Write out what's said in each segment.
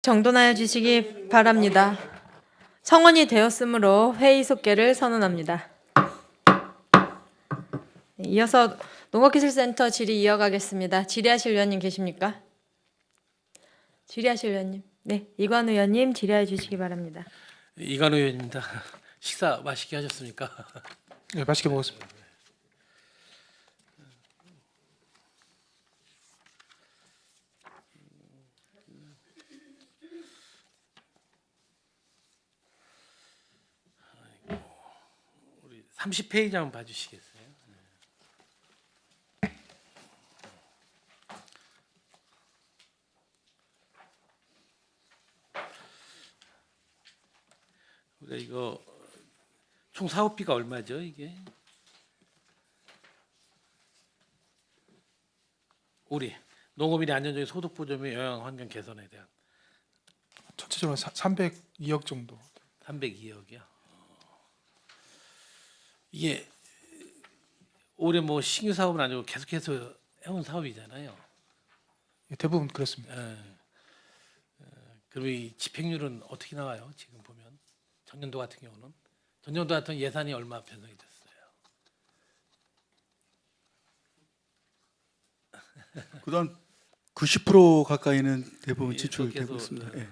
정돈하여 주시기 바랍니다. 성원이 되었으므로 회의 속개를 선언합니다. 이어서 농업기술센터 질의 이어가겠습니다. 질의하실 의원님 계십니까? 질의하실 의원님. 네, 이관 의원님 질의해 주시기 바랍니다. 이관우 의원입니다. 식사 맛있게 하셨습니까? 네, 맛있게 먹었습니다. 우리 30페이지 한번 봐주시겠어요? 우리 이거 총 사업비가 얼마죠? 이게 우리 농업인의 안정적인 소득 보조 및 영양 환경 개선에 대한 전체적으로 302억 정도. 302억이요. 이게 올해 뭐 신규 사업은 아니고 계속해서 해온 사업이잖아요. 예, 대부분 그렇습니다. 그럼 이 집행률은 어떻게 나와요? 지금 보면 전년도 같은 경우는 전년도 같은 예산이 얼마 편성이 됐어요? 그다음 90% 가까이는 대부분 예, 지출되고 계속, 있습니다. 예.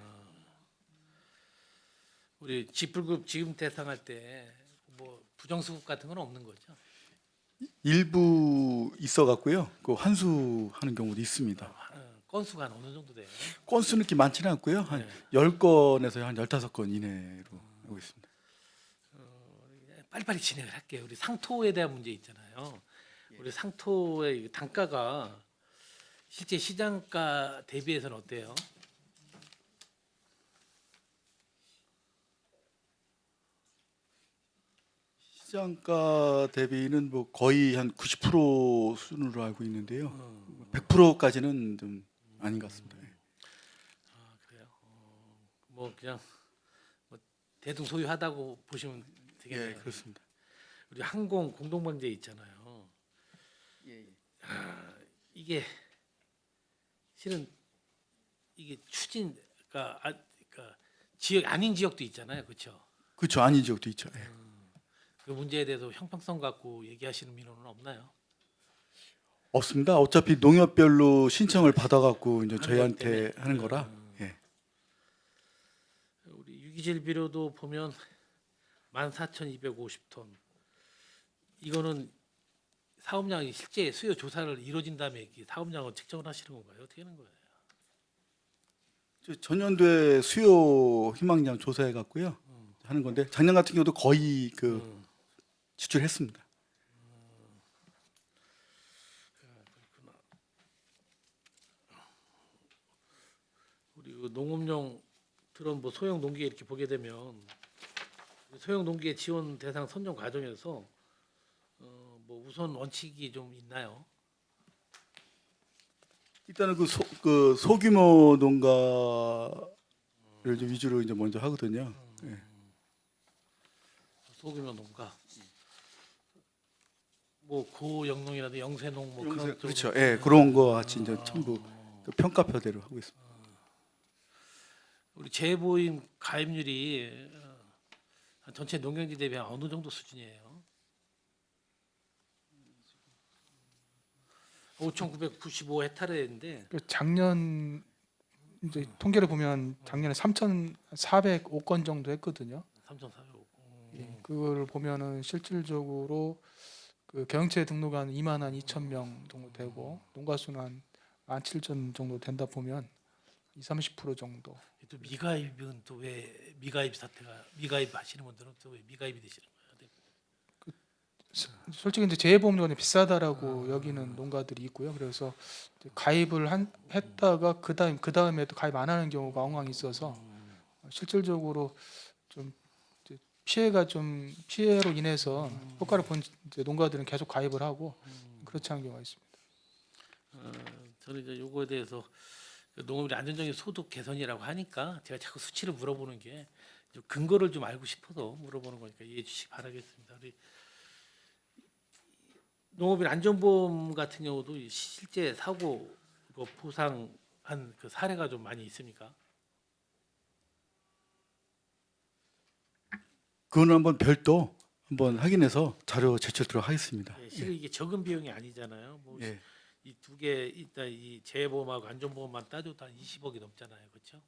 우리 집불급 지금 대상할 때 뭐 부정수급 같은 건 없는 거죠? 일부 있어 갖고요. 그 환수하는 경우도 있습니다. 건수가 한 어느 정도 돼요? 건수는 그렇게 많지는 않고요. 한 네. 10건에서 한 15건 이내로 하고 있습니다. 빨리빨리 진행을 할게요. 우리 상토에 대한 문제 있잖아요. 우리 상토의 단가가 실제 시장가 대비해서는 어때요? 시장가 대비는 뭐 거의 한 90% 수준으로 알고 있는데요. 100%까지는 좀 아닌 것 같습니다. 예. 아, 그래요? 뭐 그냥 뭐 대등 소유하다고 보시면 예, 되겠네요. 그렇습니다. 우리 항공 공동방제 있잖아요. 이게 실은 이게 추진가 그러니까 지역 아닌 지역도 있잖아요, 그렇죠? 그렇죠. 아닌 지역도 있죠. 예. 그 문제에 대해서 형평성 갖고 얘기하시는 민원은 없나요? 없습니다. 어차피 농협별로 신청을 받아갖고 이제 하는 저희한테 거기 때문에. 하는 거라. 예. 우리 유기질 비료도 보면 14,250톤. 이거는 사업량이 실제 수요 조사를 이루어진 다음에 이렇게 사업량을 책정을 하시는 건가요? 어떻게 하는 거예요? 저 전년도에 수요 희망량 조사해 갖고요 하는 건데 작년 같은 경우도 거의 그 지출했습니다. 우리 그 농업용 드론 뭐 소형 농기계 이렇게 보게 되면 소형 농기계 지원 대상 선정 과정에서 뭐 우선 원칙이 좀 있나요? 일단은 그 소규모 농가를 좀 위주로 이제 먼저 하거든요. 예. 소규모 농가, 뭐 고영농이라든지 영세농 뭐 그런 쪽으로. 그렇죠. 예, 그런 거 같이 이제 전부 그 평가표대로 하고 있습니다. 우리 재보임 가입률이 전체 농경지 대비 어느 정도 수준이에요? 5,995 헥타르인데 그 작년 이제 통계를 보면 작년에 3,405건 정도 했거든요. 3,400. 예, 그걸 보면은 실질적으로 그 경영체 등록한 2만 한 2천 명 정도 되고 농가 수는 한 17,000 정도 된다 보면 30% 정도. 또 미가입은 또 왜 미가입 사태가 미가입 하시는 분들은 또 왜 미가입이 되시는 거예요? 솔직히 이제 재보험료가 비싸다라고 여기는 농가들이 있고요. 그래서 이제 가입을 했다가 그 다음에 또 가입 안 하는 경우가 엉망 있어서 실질적으로 좀 이제 피해로 인해서 효과를 본 이제 농가들은 계속 가입을 하고 그렇지 않은 경우가 있습니다. 저는 이제 요거에 대해서 그 농업의 안정적인 소득 개선이라고 하니까 제가 자꾸 수치를 물어보는 게 좀 근거를 좀 알고 싶어서 물어보는 거니까 이해해 주시기 바라겠습니다. 우리 농업인 안전보험 같은 경우도 실제 사고 그 보상한 그 사례가 좀 많이 있습니까? 그거는 한번 별도 한번 확인해서 자료 제출토록 하겠습니다. 예, 실은 이게 적은 비용이 아니잖아요. 뭐 예. 이 두 개 일단 이 재보험하고 안전보험만 따져도 한 20억이 넘잖아요, 그렇죠?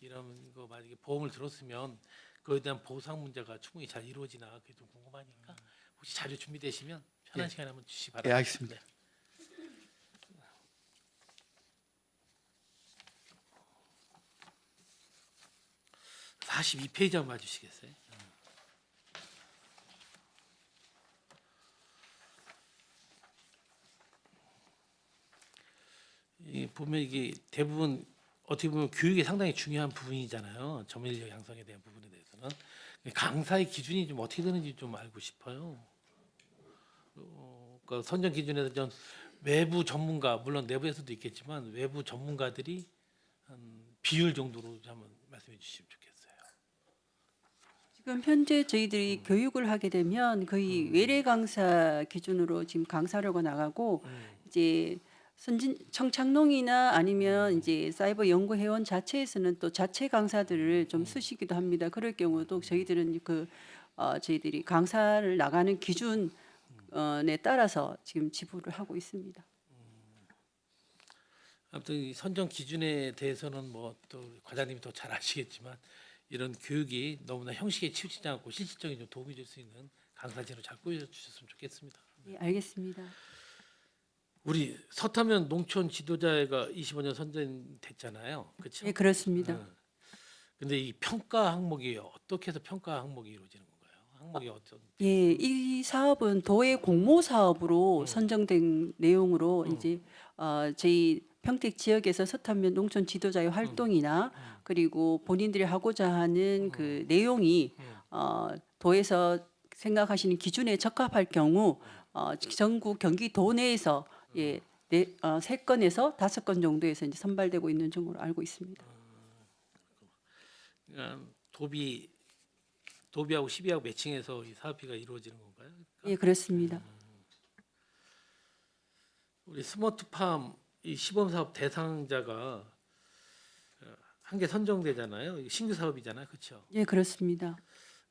이런 거 만약에 보험을 들었으면 그거에 대한 보상 문제가 충분히 잘 이루어지나 그게 좀 궁금하니까 혹시 자료 준비되시면 편한 예. 시간에 한번 주시기 예, 바랍니다. 알겠습니다. 네. 42페이지 한번 봐주시겠어요? 이 보면 이게 대부분 어떻게 보면 교육이 상당히 중요한 부분이잖아요. 점유력 양성에 대한 부분에 대해서는 강사의 기준이 좀 어떻게 되는지 좀 알고 싶어요. 그러니까 선정 기준에서 전 외부 전문가 물론 내부에서도 있겠지만 외부 전문가들이 한 비율 정도로 한번 말씀해 주시면 좋겠어요. 지금 현재 저희들이 교육을 하게 되면 거의 외래 강사 기준으로 지금 강사료가 나가고 이제 선진 청착농이나 아니면 이제 사이버 연구회원 자체에서는 또 자체 강사들을 좀 쓰시기도 합니다. 그럴 경우도 저희들은 저희들이 강사를 나가는 기준에 따라서 지금 지불을 하고 있습니다. 아무튼 이 선정 기준에 대해서는 뭐 또 과장님이 더 잘 아시겠지만 이런 교육이 너무나 형식에 치우치지 않고 실질적인 좀 도움이 될 수 있는 강사진으로 잘 꾸려주셨으면 좋겠습니다. 네, 알겠습니다. 우리 서타면 농촌 지도자회가 25년 선정됐잖아요, 그렇죠? 네, 그렇습니다. 근데 이 평가 항목이 어떻게 해서 평가 항목이 이루어지는 건가요? 항목이 어떤? 예, 이 사업은 도의 공모 사업으로 선정된 내용으로 이제 저희 평택 지역에서 서탄면 농촌 지도자의 활동이나 그리고 본인들이 하고자 하는 그 내용이 도에서 생각하시는 기준에 적합할 경우 전국 경기도 내에서 세 건에서 5건 정도에서 이제 선발되고 있는 정도로 알고 있습니다. 그러니까 도비하고 시비하고 매칭해서 이 사업비가 이루어지는 건가요? 예, 그렇습니다. 우리 스마트팜 이 시범 사업 대상자가 한 개 선정되잖아요. 이게 신규 사업이잖아요, 그렇죠? 예, 그렇습니다.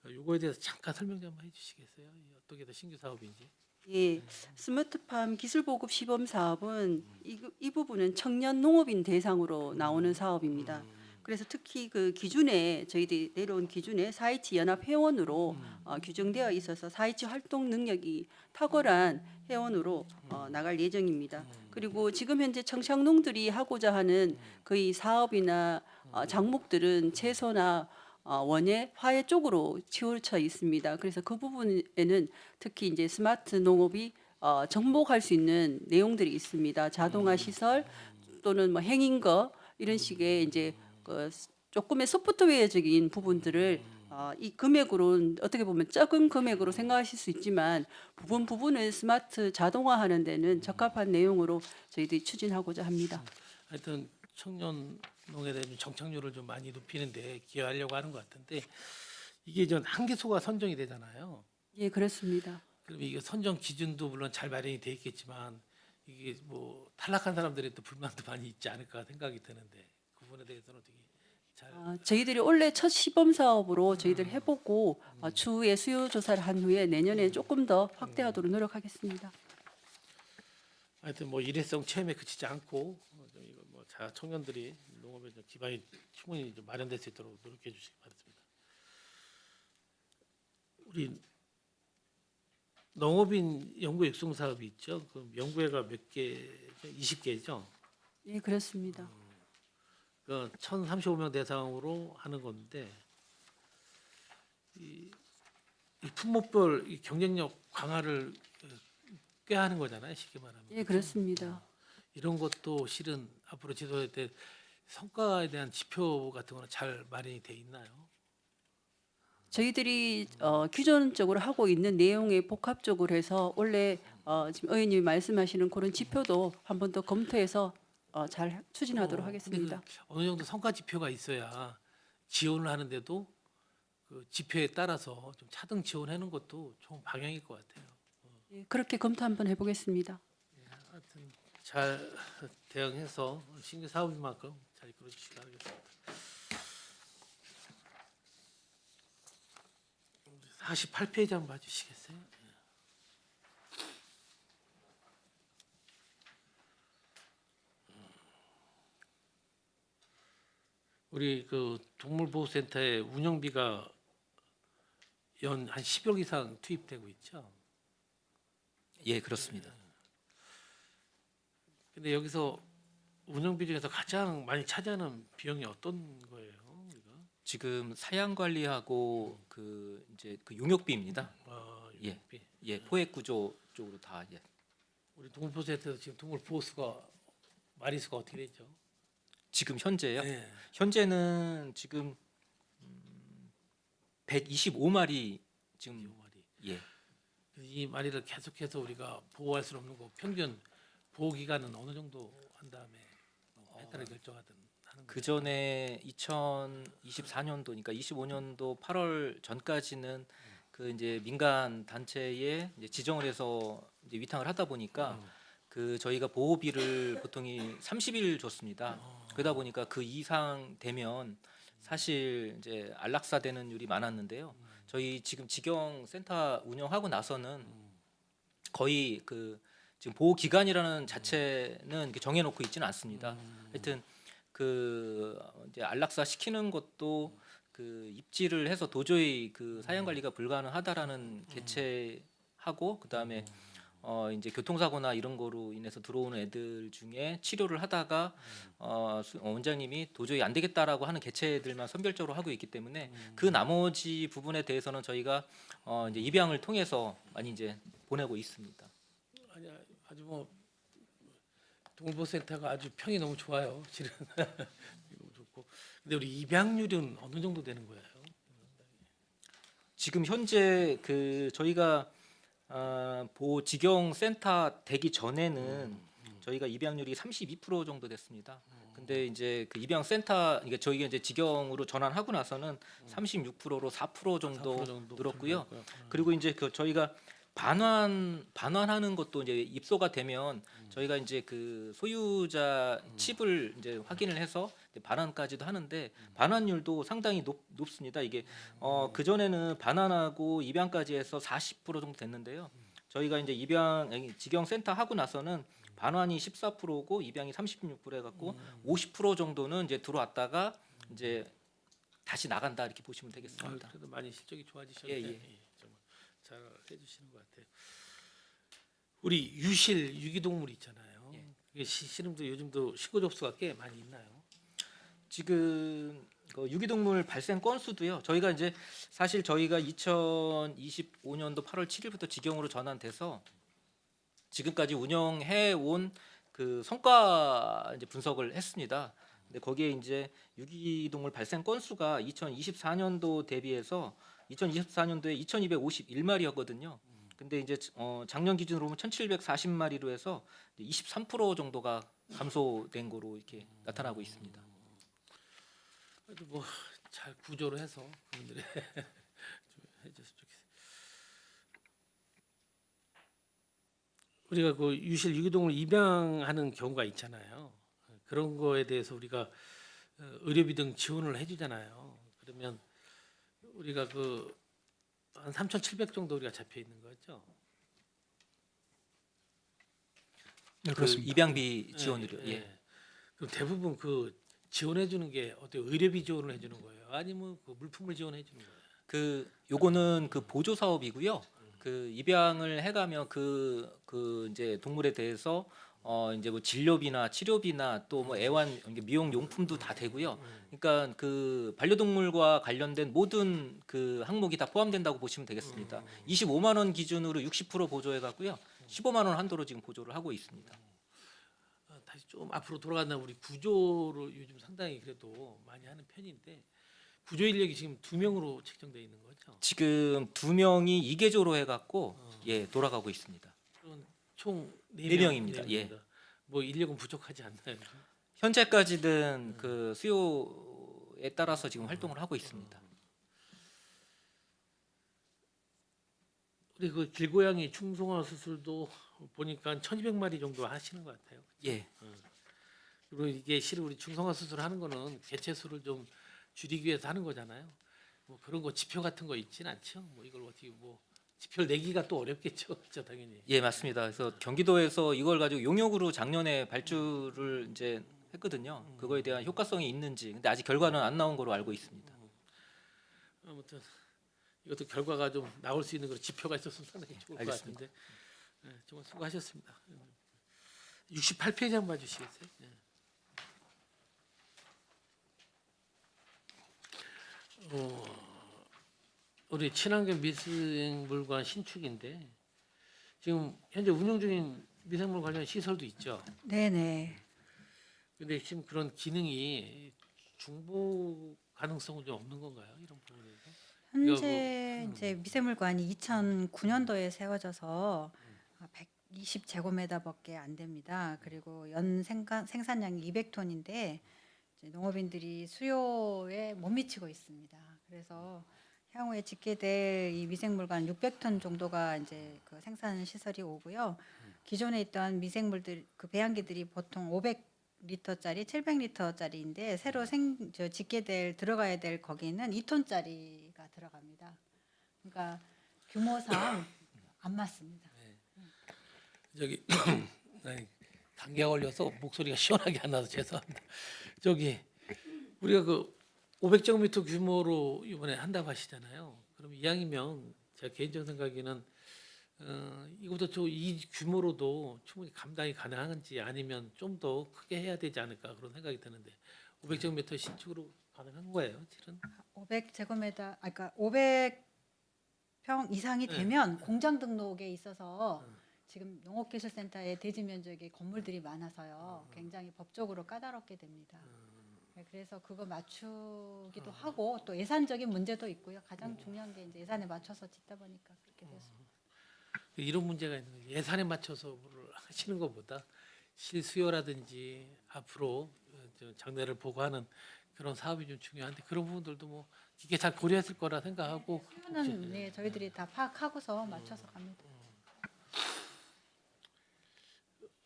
이거에 대해서 잠깐 설명 좀 해주시겠어요? 이게 어떻게 해서 신규 사업인지? 예, 스마트팜 기술보급 시범 사업은 이 부분은 청년 농업인 대상으로 나오는 사업입니다. 그래서 특히 그 기준에 저희들이 내려온 기준에 4.27 연합 회원으로 규정되어 있어서 4.27 활동 능력이 탁월한 회원으로 나갈 예정입니다. 그리고 지금 현재 청착농들이 하고자 하는 거의 사업이나 작목들은 채소나 원예, 화훼 쪽으로 치우쳐 있습니다. 그래서 그 부분에는 특히 이제 스마트 농업이 정복할 수 있는 내용들이 있습니다. 자동화 시설 또는 뭐 행인거 이런 식의 이제 그 조금의 소프트웨어적인 부분들을 이 금액으로는 어떻게 보면 적은 금액으로 생각하실 수 있지만 부분을 스마트 자동화하는 데는 적합한 내용으로 저희들이 추진하고자 합니다. 하여튼 청년 농에 대한 정착률을 좀 많이 높이는데 기여하려고 하는 것 같은데 이게 전 한계소가 선정이 되잖아요. 예, 그렇습니다. 그럼 이게 선정 기준도 물론 잘 마련이 돼 있겠지만 이게 뭐 탈락한 사람들의 또 불만도 많이 있지 않을까 생각이 드는데 그 부분에 대해서는 어떻게 잘 저희들이 올해 첫 시범 사업으로 저희들 해보고 추후에 수요 조사를 한 후에 내년에 조금 더 확대하도록 노력하겠습니다. 하여튼 뭐 일회성 체험에 그치지 않고 좀 이거 뭐 청년들이 농업에 좀 기반이 충분히 좀 마련될 수 있도록 노력해 주시기 바랍니다. 우리 농업인 연구 육성 사업이 있죠. 그 연구회가 몇 개? 20개죠. 예, 그렇습니다. 그 1,035명 대상으로 하는 건데 이 품목별 이 경쟁력 강화를 꽤 하는 거잖아요. 쉽게 말하면. 예, 그렇습니다. 이런 것도 실은 앞으로 지도할 때 성과에 대한 지표 같은 거는 잘 마련이 돼 있나요? 저희들이 기존적으로 하고 있는 내용에 복합적으로 해서 원래 지금 의원님이 말씀하시는 그런 지표도 한 번 더 검토해서 잘 추진하도록 하겠습니다. 근데 그 어느 정도 성과 지표가 있어야 지원을 하는데도 그 지표에 따라서 좀 차등 지원하는 것도 좋은 방향일 것 같아요. 예, 그렇게 검토 한번 해보겠습니다. 하여튼 잘 대응해서 신규 사업인 만큼 잘 이끌어 주시기 바라겠습니다. 48페이지 한번 봐주시겠어요? 우리 그 동물보호센터의 운영비가 연 한 10억 이상 투입되고 있죠. 예, 그렇습니다. 근데 여기서 운영비 중에서 가장 많이 차지하는 비용이 어떤 거예요? 우리가? 지금 사양 관리하고 그 이제 그 용역비입니다. 예. 운영비. 예, 포획 구조 쪽으로 다 예. 우리 동물보호센터에서 지금 동물 보호수가 마리수가 어떻게 되죠? 지금 현재요. 네. 현재는 지금 125마리 지금 25마리. 예. 이 마리를 계속해서 우리가 보호할 수는 없는 거. 평균 보호 기간은 어느 정도 한 다음에 해탈을 결정하든 하는 그 거예요? 전에 2024년도니까 25년도 8월 전까지는 그 이제 민간 단체에 이제 지정을 해서 이제 위탁을 하다 보니까 그 저희가 보호비를 보통이 30일 줬습니다. 그러다 보니까 그 이상 되면 사실 이제 안락사 되는 율이 많았는데요. 저희 지금 직영 센터 운영하고 나서는 거의 그 지금 보호 기간이라는 자체는 이렇게 정해놓고 있지는 않습니다. 하여튼 그 이제 안락사 시키는 것도 그 입지를 해서 도저히 그 사양 관리가 불가능하다라는 개체하고 그 다음에 이제 교통사고나 이런 거로 인해서 들어오는 애들 중에 치료를 하다가 원장님이 도저히 안 되겠다라고 하는 개체들만 선별적으로 하고 있기 때문에 그 나머지 부분에 대해서는 저희가 이제 입양을 통해서 많이 이제 보내고 있습니다. 아니 아주 뭐 동물보호센터가 아주 평이 너무 좋아요. 실은 너무 좋고. 근데 우리 입양률은 어느 정도 되는 거예요? 지금 현재 그 저희가 보호 직영 센터 되기 전에는 저희가 입양률이 32% 정도 됐습니다. 근데 이제 그 입양 센터 이게 저희가 이제 직영으로 전환하고 나서는 36%로 4% 정도 4% 정도 늘었고요. 줄었고요. 그리고 이제 그 저희가 반환하는 것도 이제 입소가 되면 저희가 이제 그 소유자 칩을 이제 확인을 해서 이제 반환까지도 하는데 반환율도 상당히 높습니다. 이게 그 전에는 반환하고 입양까지 해서 40% 정도 됐는데요. 저희가 이제 직영 센터 하고 나서는 반환이 14%고 입양이 36% 해갖고 50% 정도는 이제 들어왔다가 이제 다시 나간다 이렇게 보시면 되겠습니다. 그래도 많이 실적이 좋아지셨네요. 예, 예. 정말 잘 해주시는 것 같아요. 우리 유실 유기동물 있잖아요. 예. 이게 실험도 요즘도 신고 접수가 꽤 많이 있나요? 지금 그 유기동물 발생 건수도요. 저희가 이제 사실 저희가 2025년도 8월 7일부터 직영으로 전환돼서 지금까지 운영해 온 그 성과 이제 분석을 했습니다. 근데 거기에 이제 유기동물 발생 건수가 2024년도 대비해서 2024년도에 2,251마리였거든요. 근데 이제 작년 기준으로 보면 1,740마리로 해서 23% 정도가 감소된 거로 이렇게 나타나고 있습니다. 그래도 뭐 잘 구조를 해서 그분들이 좀 해줬으면 좋겠어요. 우리가 그 유실 유기동물 입양하는 경우가 있잖아요. 그런 거에 대해서 우리가 의료비 등 지원을 해주잖아요. 그러면 우리가 그 한 3,700 정도 우리가 잡혀 있는 거죠. 네, 그 그렇습니다. 입양비 지원으로 예. 그럼 대부분 그 지원해 주는 게 어때? 의료비 지원을 해주는 거예요? 아니면 그 물품을 지원해 주는 거예요? 그 요거는 그 보조 사업이고요. 그 입양을 해가면 그 이제 동물에 대해서 이제 뭐 진료비나 치료비나 또 뭐 애완 미용 용품도 다 되고요. 그러니까 그 반려동물과 관련된 모든 그 항목이 다 포함된다고 보시면 되겠습니다. 25만 원 기준으로 60% 보조해 갖고요. 15만 원 한도로 지금 보조를 하고 있습니다. 다시 좀 앞으로 돌아간다 우리 구조를 요즘 상당히 그래도 많이 하는 편인데 구조 인력이 지금 2명으로 책정되어 있는 거죠. 지금 2명이 2개조로 해 갖고 예, 돌아가고 있습니다. 그럼 총 네 명입니다. 네 예. 명입니다. 뭐 인력은 부족하지 않나요? 현재까지는 그 수요에 따라서 지금 활동을 하고 있습니다. 우리 그 길고양이 충성화 수술도 보니까 1,200마리 정도 하시는 것 같아요. 예. 그리고 이게 실은 우리 중성화 수술하는 거는 개체 수를 좀 줄이기 위해서 하는 거잖아요. 뭐 그런 거 지표 같은 거 있지는 않죠. 뭐 이걸 어떻게 뭐 지표를 내기가 또 어렵겠죠. 그렇죠, 당연히. 예, 맞습니다. 그래서 경기도에서 이걸 가지고 용역으로 작년에 발주를 이제 했거든요. 그거에 대한 효과성이 있는지, 근데 아직 결과는 안 나온 거로 알고 있습니다. 아무튼 이것도 결과가 좀 나올 수 있는 그런 지표가 있었으면 상당히 좋을 것 알겠습니다. 같은데 정말 수고하셨습니다. 68페이지 한번 봐주시겠어요? 우리 친환경 미생물관 신축인데 지금 현재 운영 중인 미생물 관련 시설도 있죠. 네네. 근데 지금 그런 기능이 중복 가능성은 좀 없는 건가요? 이런 부분에서? 현재 이제 미세물관이 2009년도에 세워져서 120제곱미터밖에 안 됩니다. 그리고 연 생산량이 200톤인데 농업인들이 수요에 못 미치고 있습니다. 그래서 향후에 짓게 될 이 미생물관 600톤 정도가 이제 그 생산 시설이 오고요. 기존에 있던 미생물들 그 배양기들이 보통 500리터짜리, 700리터짜리인데 새로 짓게 될 들어가야 될 거기는 2톤짜리가 들어갑니다. 그러니까 규모상 안 맞습니다. 저기 아니, 감기가 걸려서 목소리가 시원하게 안 나서 죄송합니다. 저기 우리가 그 500제곱미터 규모로 이번에 한다고 하시잖아요. 그럼 이왕이면 제가 개인적 생각에는 이것도 이 규모로도 충분히 감당이 가능한지 아니면 좀 더 크게 해야 되지 않을까 그런 생각이 드는데 500제곱미터 신축으로 가능한 거예요, 실은? 500제곱미터, 그러니까 500평 이상이 되면 공장 등록에 있어서 지금 농업기술센터의 대지 면적의 건물들이 많아서요. 굉장히 법적으로 까다롭게 됩니다. 네, 그래서 그거 맞추기도 하고 또 예산적인 문제도 있고요. 가장 중요한 게 이제 예산에 맞춰서 짓다 보니까 그렇게 됐습니다. 이런 문제가 있는 거예요. 예산에 맞춰서 뭐를 하시는 것보다 실수요라든지 앞으로 장래를 보고 하는 그런 사업이 좀 중요한데 그런 부분들도 뭐 이게 잘 고려했을 거라 생각하고 수요는 네, 저희들이 다 파악하고서 맞춰서 갑니다.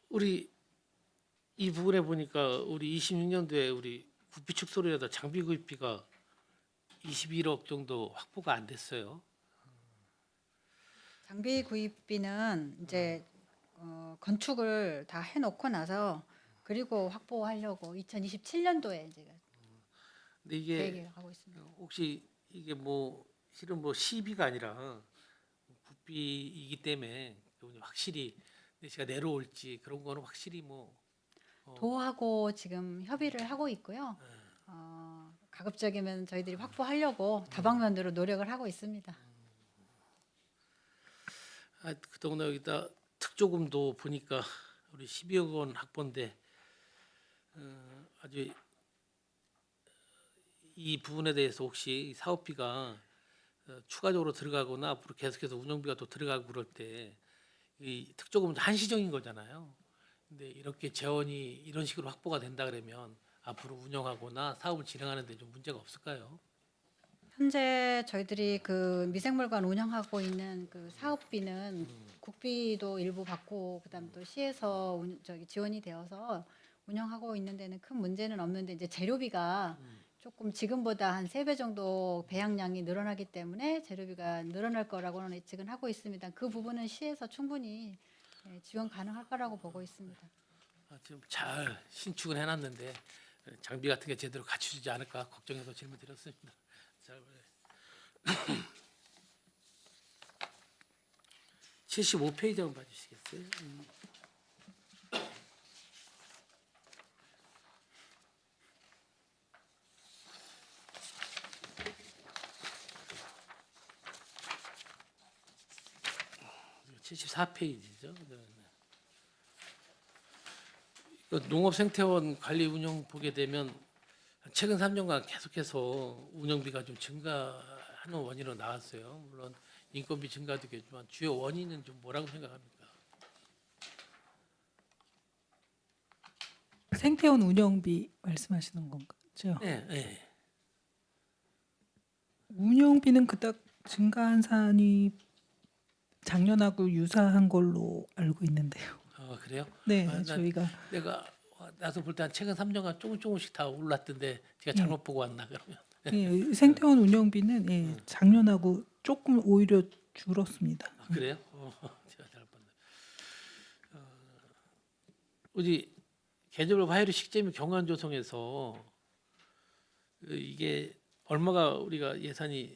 우리 이 부분에 보니까 우리 26년도에 우리 구피 축소로에다 장비 구입비가 21억 정도 확보가 안 됐어요. 장비 구입비는 이제 건축을 다 해놓고 나서 그리고 확보하려고 2027년도에 이제 근데 이게 계획을 하고 있습니다. 혹시 이게 뭐 실은 뭐 시비가 아니라 구피이기 때문에 확실히 내시가 내려올지 그런 거는 확실히 뭐 도하고 지금 협의를 하고 있고요. 가급적이면 저희들이 확보하려고 다방면으로 노력을 하고 있습니다. 그동안 여기다 특조금도 보니까 우리 12억 원 확보인데 아주 이 부분에 대해서 혹시 사업비가 추가적으로 들어가거나 앞으로 계속해서 운영비가 또 들어가고 그럴 때 이 특조금은 한시적인 거잖아요. 근데 이렇게 재원이 이런 식으로 확보가 된다 그러면 앞으로 운영하거나 사업을 진행하는 데 좀 문제가 없을까요? 현재 저희들이 그 미생물관 운영하고 있는 그 사업비는 국비도 일부 받고 그다음 또 시에서 지원이 되어서 운영하고 있는 데는 큰 문제는 없는데 이제 재료비가 조금 지금보다 한 3배 정도 배양량이 늘어나기 때문에 재료비가 늘어날 거라고는 예측은 하고 있습니다. 그 부분은 시에서 충분히 지원 가능할 거라고 보고 있습니다. 지금 잘 신축은 해놨는데 장비 같은 게 제대로 갖추지 않을까 걱정해서 질문 드렸습니다. 잘 75페이지 한번 봐주시겠어요? 음. 74페이지죠. 농업생태원 관리 운영 보게 되면 최근 3년간 계속해서 운영비가 좀 증가하는 원인으로 나왔어요. 물론 인건비 증가도 있겠지만 주요 원인은 좀 뭐라고 생각합니까? 생태원 운영비 말씀하시는 건가요? 네, 네. 운영비는 그닥 증가한 사안이 작년하고 유사한 걸로 알고 있는데요. 그래요? 네, 난 저희가 내가 나서 볼 때 한 최근 3년간 조금씩 다 올랐던데 제가 잘못 보고 왔나 그러면? 예, 생태원 운영비는 예, 작년하고 조금 오히려 줄었습니다. 아, 그래요? 제가 잘 봤네. 우리 개조별 화해류 식재미 경관 조성에서 이게 얼마가 우리가 예산이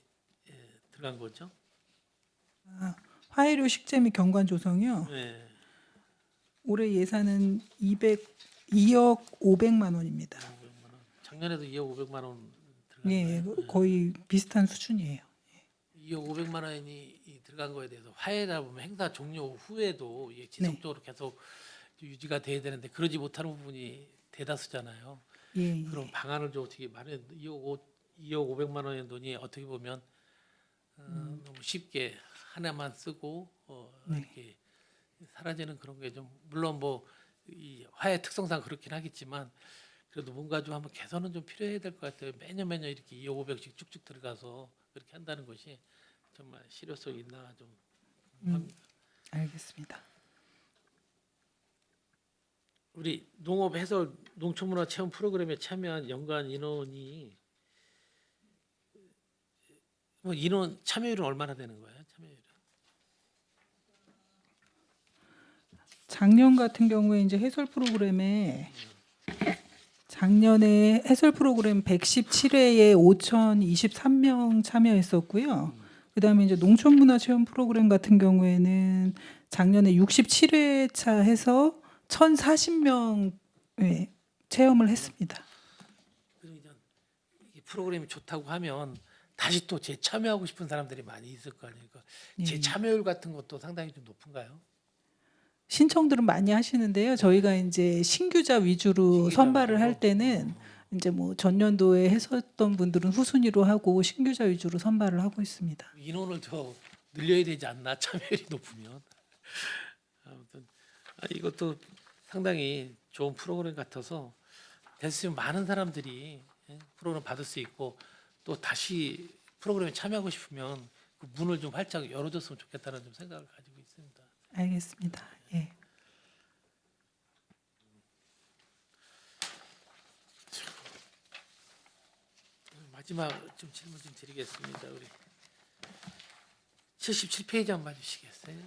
들어간 거죠? 화해료 식재 및 경관 조성이요. 네. 올해 예산은 2억 500만 원입니다. 500만 원. 작년에도 2억 500만 원 들어간 예, 거예요. 거의 비슷한 수준이에요. 2억 500만 원이 들어간 거에 대해서 화해다 보면 행사 종료 후에도 이게 지속적으로 계속 유지가 돼야 되는데 그러지 못하는 부분이 대다수잖아요. 예, 예. 그럼 방안을 좀 어떻게 마련 2억 500만 원의 돈이 어떻게 보면 너무 쉽게 하나만 쓰고 네. 이렇게 사라지는 그런 게 좀 물론 뭐 이 화해 특성상 그렇긴 하겠지만 그래도 뭔가 좀 한번 개선은 좀 필요해야 될 것 같아요. 매년 이렇게 2억 500씩 쭉쭉 들어가서 그렇게 한다는 것이 정말 실효성이 있나 좀 궁금합니다. 알겠습니다. 우리 농업 해설 농촌문화 체험 프로그램에 참여한 연간 인원이 뭐 인원 참여율은 얼마나 되는 거예요? 참여율은? 작년 같은 경우에 이제 해설 프로그램에 작년에 해설 프로그램 117회에 5,023명 참여했었고요. 그다음에 이제 농촌문화 체험 프로그램 같은 경우에는 작년에 67회차 해서 1,040명 체험을 했습니다. 그러니까 이 프로그램이 좋다고 하면 다시 또 재참여하고 싶은 사람들이 많이 있을 거 아니에요. 그러니까 예. 재참여율 같은 것도 상당히 좀 높은가요? 신청들은 많이 하시는데요. 저희가 이제 신규자 위주로 신규자 선발을 위주로? 할 때는 이제 뭐 전년도에 했었던 분들은 후순위로 하고 신규자 위주로 선발을 하고 있습니다. 인원을 더 늘려야 되지 않나 참여율이 높으면. 아무튼 이것도 상당히 좋은 프로그램 같아서 됐으면 많은 사람들이 프로그램 받을 수 있고 또 다시 프로그램에 참여하고 싶으면 그 문을 좀 활짝 열어줬으면 좋겠다는 좀 생각을 가지고 있습니다. 알겠습니다. 예. 마지막 좀 질문 좀 드리겠습니다. 우리 77페이지 한번 봐주시겠어요?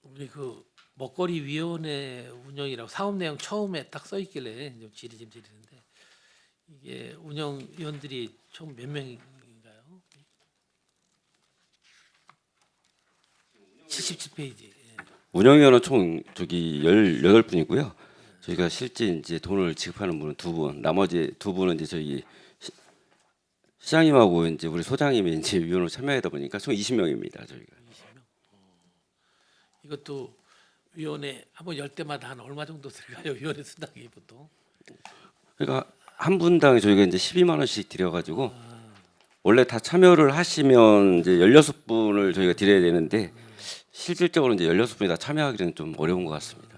우리 그 먹거리 위원회 운영이라고 사업 내용 처음에 딱 써 있길래 좀 질의 좀 드리는데 이게 운영위원들이 총 몇 명인가요? 77페이지. 운영위원은 총 저기 18분이고요. 저희가 실제 이제 돈을 지급하는 분은 2분, 나머지 2분은 이제 저희 시장님하고 이제 우리 소장님이 이제 위원으로 참여하다 보니까 총 20명입니다. 저희가. 20명. 이것도 위원회 한번 열 때마다 한 얼마 정도 들어가요? 위원회 수당이 보통? 그러니까 한 분당 저희가 이제 12만 원씩 드려가지고 원래 다 참여를 하시면 이제 16분을 저희가 드려야 되는데 실질적으로 이제 16분이 다 참여하기는 좀 어려운 것 같습니다.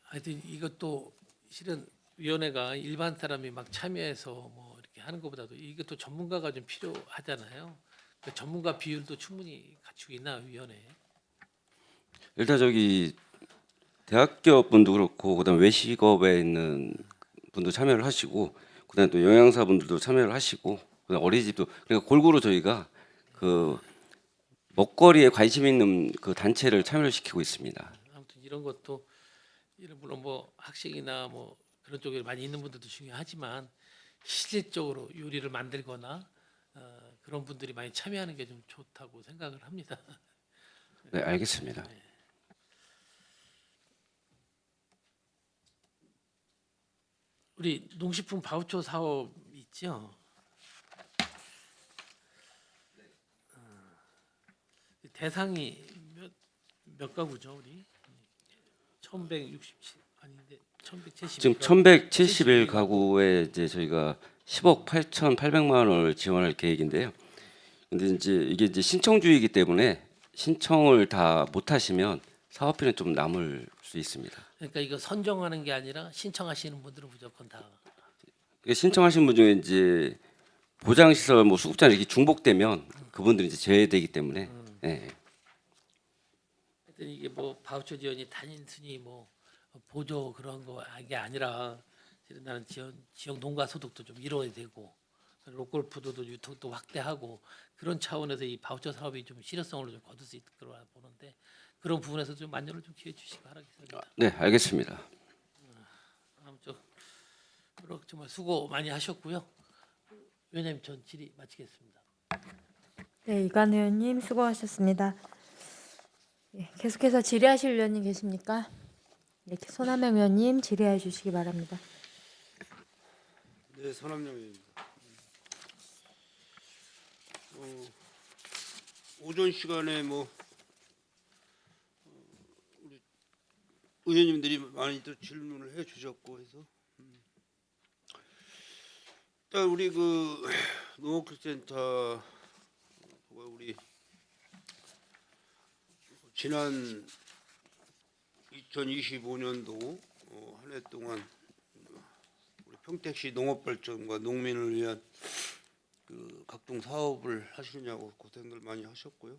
하여튼 이것도 실은 위원회가 일반 사람이 막 참여해서 뭐 이렇게 하는 것보다도 이것도 전문가가 좀 필요하잖아요. 그 전문가 비율도 충분히 갖추고 있나 위원회? 일단 저기 대학교 분도 그렇고 그다음 외식업에 있는 분도 참여를 하시고 그다음 또 영양사 분들도 참여를 하시고 그다음 어린이집도 그러니까 골고루 저희가 그 먹거리에 관심 있는 그 단체를 참여를 시키고 있습니다. 아무튼 이런 것도 이런 물론 뭐 학식이나 뭐 그런 쪽에 많이 있는 분들도 중요하지만 실질적으로 요리를 만들거나 그런 분들이 많이 참여하는 게 좀 좋다고 생각을 합니다. 네, 알겠습니다. 우리 농식품 바우처 사업 있죠? 대상이 몇 가구죠, 우리? 1167 아닌데 1170. 지금 1171 가구에 이제 저희가 10억 8,800만 원을 지원할 계획인데요. 근데 이제 이게 이제 신청주의이기 때문에 신청을 다 못 하시면 사업비는 좀 남을 수 있습니다. 그러니까 이거 선정하는 게 아니라 신청하시는 분들은 무조건 다. 그러니까 신청하신 분 중에 이제 보장시설 뭐 수급자 이렇게 중복되면 그분들이 이제 제외되기 때문에 예. 그랬더니 이게 뭐 바우처 지원이 단순히 뭐 보조 그런 거 게 아니라 실은 나는 지역 농가 소득도 좀 이뤄야 되고 로컬 푸드도 유통도 확대하고 그런 차원에서 이 바우처 사업이 좀 실효성을 좀 거둘 수 있을 거라 보는데 그런 부분에서 좀 만족을 좀 기회 주시기 바라겠습니다. 네, 알겠습니다. 아무쪼록 그렇게 정말 수고 많이 하셨고요. 위원장님 전 질의 마치겠습니다. 네, 이관우 의원님 수고하셨습니다. 예, 계속해서 질의하실 의원님 계십니까? 네, 손한명 의원님 질의해 주시기 바랍니다. 네, 손함영입니다. 오전 시간에 뭐 우리 의원님들이 많이 또 질문을 해주셨고 해서 일단 우리 그 농업기술센터 우리 지난 2025년도 한 해 동안 우리 평택시 농업발전과 농민을 위한 그 각종 사업을 하시느냐고 고생들 많이 하셨고요.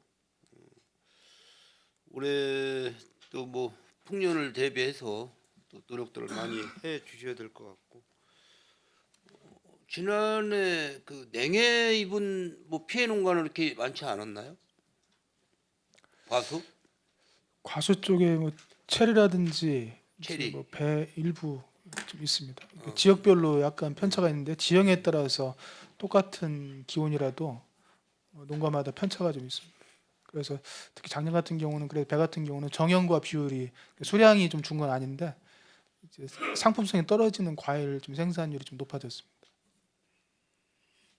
올해 또 뭐 풍년을 대비해서 또 노력들을 많이 해 주셔야 될 것 같고 지난해 그 냉해 입은 뭐 피해 농가는 이렇게 많지 않았나요? 과수? 과수 쪽에 뭐 체리라든지 체리. 뭐 배 일부 좀 있습니다. 그 지역별로 약간 편차가 있는데 지형에 따라서 똑같은 기온이라도 농가마다 편차가 좀 있습니다. 그래서 특히 작년 같은 경우는 그래 배 같은 경우는 정형과 비율이 수량이 좀 준 건 아닌데 이제 상품성이 떨어지는 과일 좀 생산율이 좀 높아졌습니다.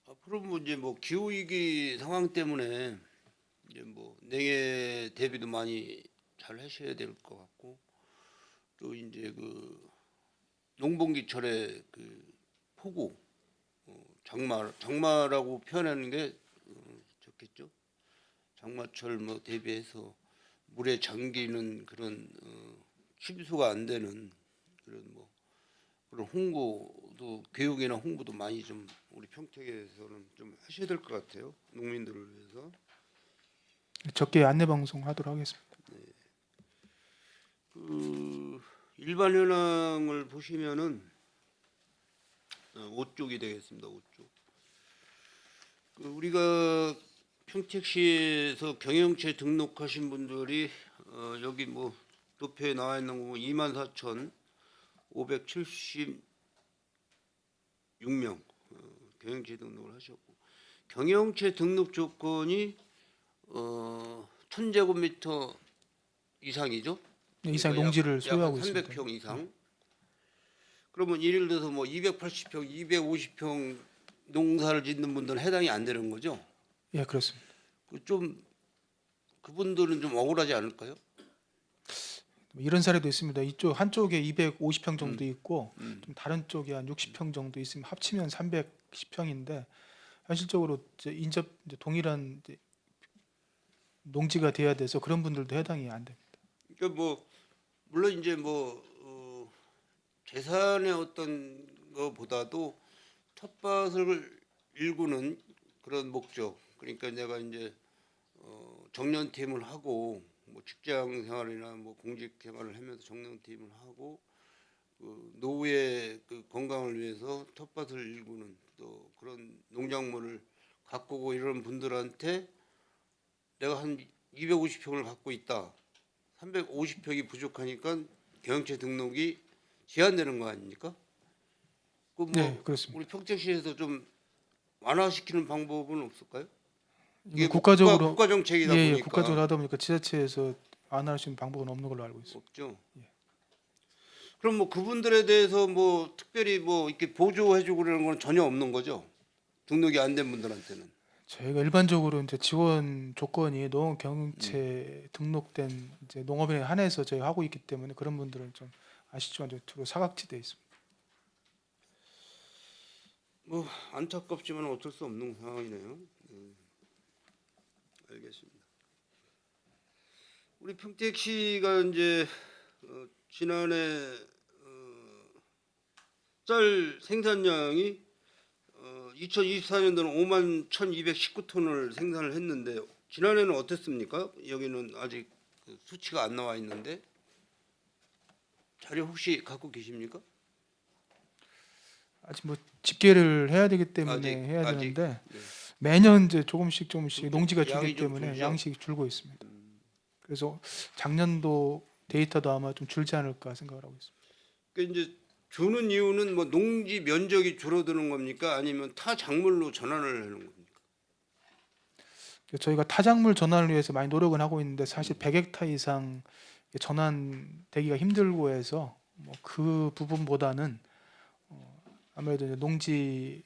앞으로 뭐 이제 뭐 기후 위기 상황 때문에 이제 뭐 냉해 대비도 많이 잘 하셔야 될 것 같고 또 이제 그 농번기철에 그 폭우 장마라고 표현하는 게 좋겠죠. 장마철 뭐 대비해서 물에 잠기는 그런 침수가 안 되는 그런 뭐 그런 홍보도 교육이나 홍보도 많이 좀 우리 평택에서는 좀 하셔야 될 것 같아요. 농민들을 위해서. 적게 안내 방송 하도록 하겠습니다. 그 일반 현황을 보시면은 5쪽이 되겠습니다. 5쪽. 그 우리가 평택시에서 경영체 등록하신 분들이 여기 뭐 도표에 나와 있는 거 24,576명 경영체 등록을 하셨고 경영체 등록 조건이 1,000제곱미터 이상이죠. 이상 그러니까 농지를 소유하고 있습니다. 300평 이상. 그러면 예를 들어서 뭐 280평, 250평 농사를 짓는 분들은 해당이 안 되는 거죠. 예, 그렇습니다. 좀 그분들은 좀 억울하지 않을까요? 뭐 이런 사례도 있습니다. 이쪽 한쪽에 250평 정도 있고 좀 다른 쪽에 한 60평 정도 있으면 합치면 310평인데 현실적으로 이제 동일한 이제 농지가 돼야 돼서 그런 분들도 해당이 안 됩니다. 그러니까 뭐 물론 이제 뭐 재산의 어떤 것보다도 텃밭을 일구는 그런 목적. 그러니까 내가 이제 정년퇴임을 하고 뭐 직장 생활이나 뭐 공직 생활을 하면서 정년퇴임을 하고 그 노후의 그 건강을 위해서 텃밭을 일구는 또 그런 농작물을 가꾸고 이런 분들한테 내가 한 250평을 갖고 있다. 350평이 부족하니까 경영체 등록이 제한되는 거 아닙니까? 그 뭐 네, 그렇습니다. 우리 평택시에서 좀 완화시키는 방법은 없을까요? 이게 국가적으로 국가 정책이다 예, 보니까 국가적으로 하다 보니까 지자체에서 안 할 수 있는 방법은 없는 걸로 알고 있습니다. 없죠. 예. 그럼 뭐 그분들에 대해서 뭐 특별히 뭐 이렇게 보조해주고 그러는 건 전혀 없는 거죠? 등록이 안 된 분들한테는. 저희가 일반적으로 이제 지원 조건이 농업 경영체 등록된 이제 농업인에 한해서 저희 하고 있기 때문에 그런 분들은 좀 아시지만 좀 주로 사각지대에 있습니다. 뭐 안타깝지만 어쩔 수 없는 상황이네요. 알겠습니다. 우리 평택시가 이제 지난해 쌀 생산량이 2024년도는 51,219톤을 생산을 했는데 지난해는 어땠습니까? 여기는 아직 그 수치가 안 나와 있는데 자료 혹시 갖고 계십니까? 아직 뭐 집계를 해야 되기 때문에 아직, 해야 아직. 되는데 네. 매년 이제 조금씩 근데 농지가 양이 줄기 좀 때문에 줄죠? 양식이 줄고 있습니다. 그래서 작년도 데이터도 아마 좀 줄지 않을까 생각을 하고 있습니다. 그 이제 주는 이유는 뭐 농지 면적이 줄어드는 겁니까? 아니면 타 작물로 전환을 하는 겁니까? 저희가 타작물 전환을 위해서 많이 노력은 하고 있는데 사실 100헥타 이상 전환되기가 힘들고 해서 뭐 그 부분보다는 아무래도 이제 농지의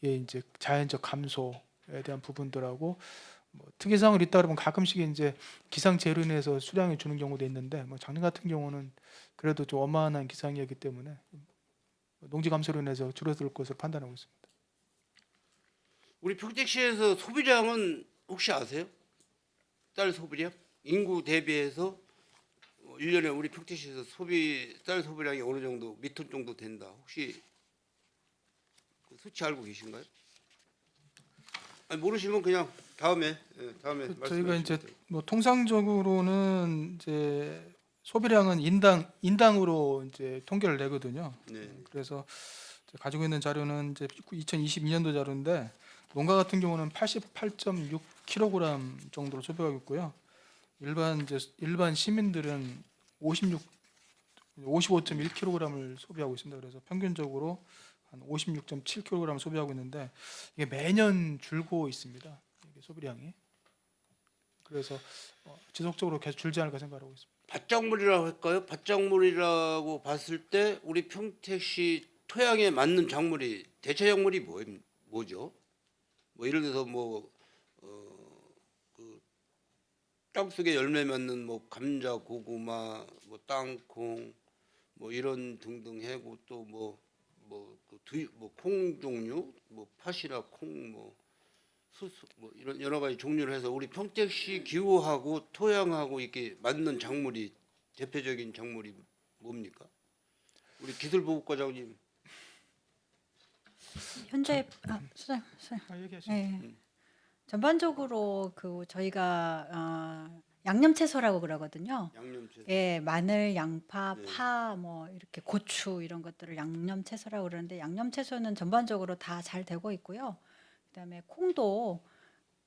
이제 자연적 감소에 대한 부분들하고 뭐 특이사항을 잇따라 보면 가끔씩 이제 기상재해로 인해서 수량이 주는 경우도 있는데 뭐 작년 같은 경우는 그래도 좀 어마어마한 기상이었기 때문에 농지 감소로 인해서 줄어들 것으로 판단하고 있습니다. 우리 평택시에서 소비량은 혹시 아세요? 쌀 소비량? 인구 대비해서 1년에 우리 평택시에서 쌀 소비량이 어느 정도 몇 톤 정도 된다. 혹시 그 수치 알고 계신가요? 아니, 모르시면 그냥 다음에 저희가 말씀해 이제 주세요. 뭐 통상적으로는 이제 소비량은 인당으로 이제 통계를 내거든요. 네. 그래서 제가 가지고 있는 자료는 이제 2022년도 자료인데 농가 같은 경우는 88.6kg 정도로 소비하고 있고요. 일반 시민들은 55.1kg을 소비하고 있습니다. 그래서 평균적으로 한 56.7kg 소비하고 있는데 이게 매년 줄고 있습니다. 이게 소비량이. 그래서 지속적으로 계속 줄지 않을까 생각하고 있습니다. 밭작물이라고 할까요? 밭작물이라고 봤을 때 우리 평택시 토양에 맞는 작물이 대체 작물이 뭐죠? 뭐 예를 들어서 그 땅속에 열매 맺는 뭐 감자, 고구마, 뭐 땅콩, 뭐 이런 등등 해고 또 콩 종류, 뭐 팥이나 콩, 뭐 수수, 뭐 이런 여러 가지 종류를 해서 우리 평택시 기후하고 토양하고 이렇게 맞는 작물이 대표적인 작물이 뭡니까? 우리 기술보호과장님. 현재 수장. 얘기하시죠. 네. 전반적으로 그 저희가 양념 채소라고 그러거든요. 양념채소. 예, 마늘, 양파, 네. 파, 뭐 이렇게 고추 이런 것들을 양념 채소라고 그러는데 양념 채소는 전반적으로 다 잘 되고 있고요. 그다음에 콩도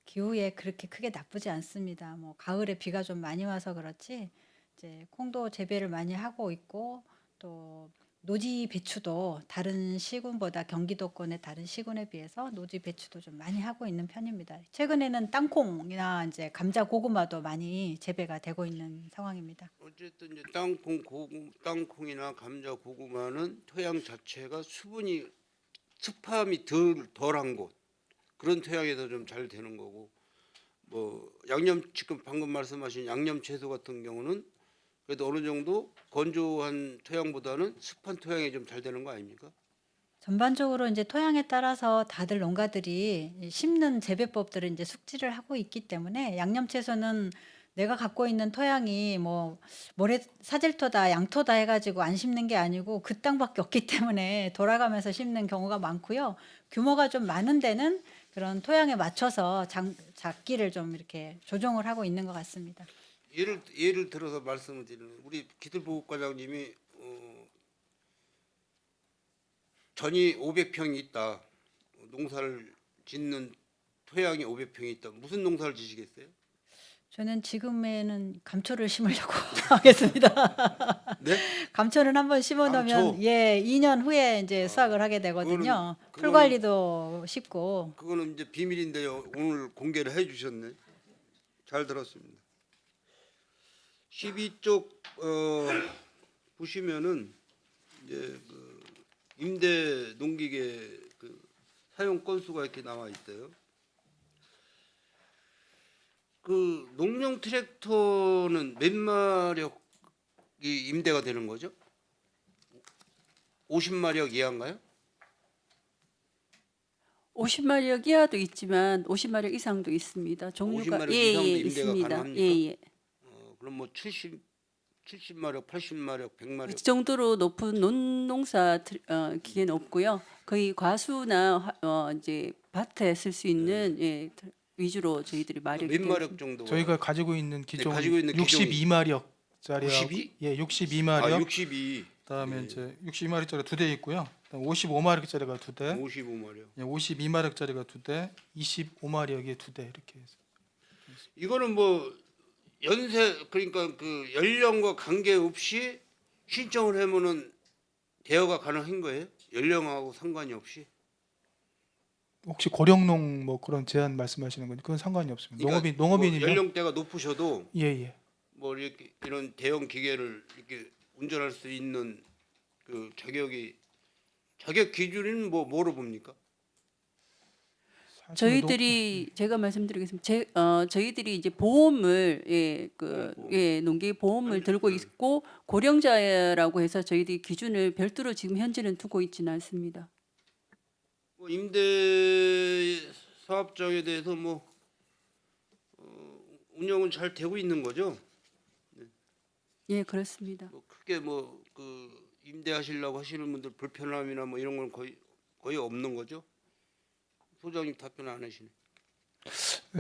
기후에 그렇게 크게 나쁘지 않습니다. 뭐 가을에 비가 좀 많이 와서 그렇지 이제 콩도 재배를 많이 하고 있고 또 노지 배추도 다른 시군보다 경기도권의 다른 시군에 비해서 노지 배추도 좀 많이 하고 있는 편입니다. 최근에는 땅콩이나 이제 감자, 고구마도 많이 재배가 되고 있는 상황입니다. 어쨌든 이제 땅콩이나 감자, 고구마는 토양 자체가 습함이 덜한 곳 그런 토양에서 좀 잘 되는 거고 뭐 지금 방금 말씀하신 양념 채소 같은 경우는 그래도 어느 정도 건조한 토양보다는 습한 토양이 좀 잘 되는 거 아닙니까? 전반적으로 이제 토양에 따라서 다들 농가들이 심는 재배법들을 이제 숙지를 하고 있기 때문에 양념 채소는 내가 갖고 있는 토양이 뭐 모래 사질토다 양토다 해가지고 안 심는 게 아니고 그 땅밖에 없기 때문에 돌아가면서 심는 경우가 많고요. 규모가 좀 많은 데는 그런 토양에 맞춰서 작기를 좀 이렇게 조정을 하고 있는 것 같습니다. 예를 들어서 말씀을 드리면 우리 기술보호과장님이 전이 500평이 있다. 농사를 짓는 토양이 500평이 있다. 무슨 농사를 지시겠어요? 저는 지금에는 감초를 심으려고 하겠습니다. 네? 감초는 한번 심어놓으면 감초? 2년 후에 이제 수확을 하게 되거든요. 풀 관리도 쉽고. 그거는 이제 비밀인데요. 오늘 공개를 해주셨네. 잘 들었습니다. 12쪽 보시면은 이제 그 임대 농기계 그 사용 건수가 이렇게 나와 있어요. 그 농용 트랙터는 몇 마력이 임대가 되는 거죠? 50마력 이하인가요? 50마력 이하도 있지만 50마력 이상도 있습니다. 종류가 50마력 이상도 임대가 있습니다. 가능합니까? 예. 그럼 뭐 70마력, 80마력, 100마력 그 정도로 높은 논농사 기계는 없고요. 거의 과수나 이제 밭에 쓸 수 있는 위주로 저희들이 마력이 몇 마력 되어 정도? 저희가 가지고 있는 기종 가지고 있는 기종이 62마력짜리 62? 예, 62마력. 62. 그다음에 이제 62마력짜리 2대 있고요. 그다음 55마력짜리가 2대, 55마력. 예, 52마력짜리가 2대, 25마력이 2대 이렇게 해서. 이거는 뭐 연세 그러니까 그 연령과 관계없이 신청을 하면은 대여가 가능한 거예요? 연령하고 상관이 없이? 혹시 고령농 뭐 그런 제한 말씀하시는 건지 그건 상관이 없습니다. 그러니까 농업인이면 뭐 연령대가 높으셔도 예, 예. 뭐 이렇게 이런 대형 기계를 이렇게 운전할 수 있는 그 자격 기준은 뭐로 봅니까? 사실 저희들이 제가 말씀드리겠습니다. 저희들이 이제 보험을 보험. 농기 보험을 들고 있고 고령자라고 해서 저희들이 기준을 별도로 지금 현재는 두고 있지는 않습니다. 뭐 임대 사업장에 대해서 뭐 운영은 잘 되고 있는 거죠? 예, 그렇습니다. 뭐 크게 뭐 그 임대하시려고 하시는 분들 불편함이나 뭐 이런 건 거의 없는 거죠? 소장님 답변 안 하시네.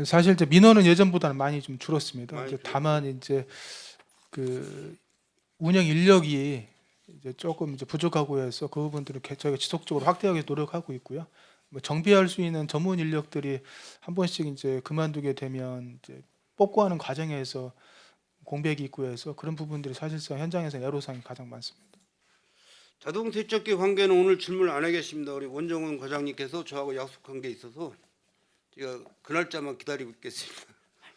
사실 이제 민원은 예전보다는 많이 좀 줄었습니다. 많이 이제 줄었죠. 다만 이제 그 운영 인력이 이제 조금 이제 부족하고 해서 그 부분들을 저희가 지속적으로 확대하기 노력하고 있고요. 뭐 정비할 수 있는 전문 인력들이 한 번씩 이제 그만두게 되면 이제 뽑고 하는 과정에서 공백이 있고 해서 그런 부분들이 사실상 현장에서 애로사항이 가장 많습니다. 자동 세척기 관계는 오늘 질문 안 하겠습니다. 우리 원정훈 과장님께서 저하고 약속한 게 있어서 제가 그 날짜만 기다리고 있겠습니다.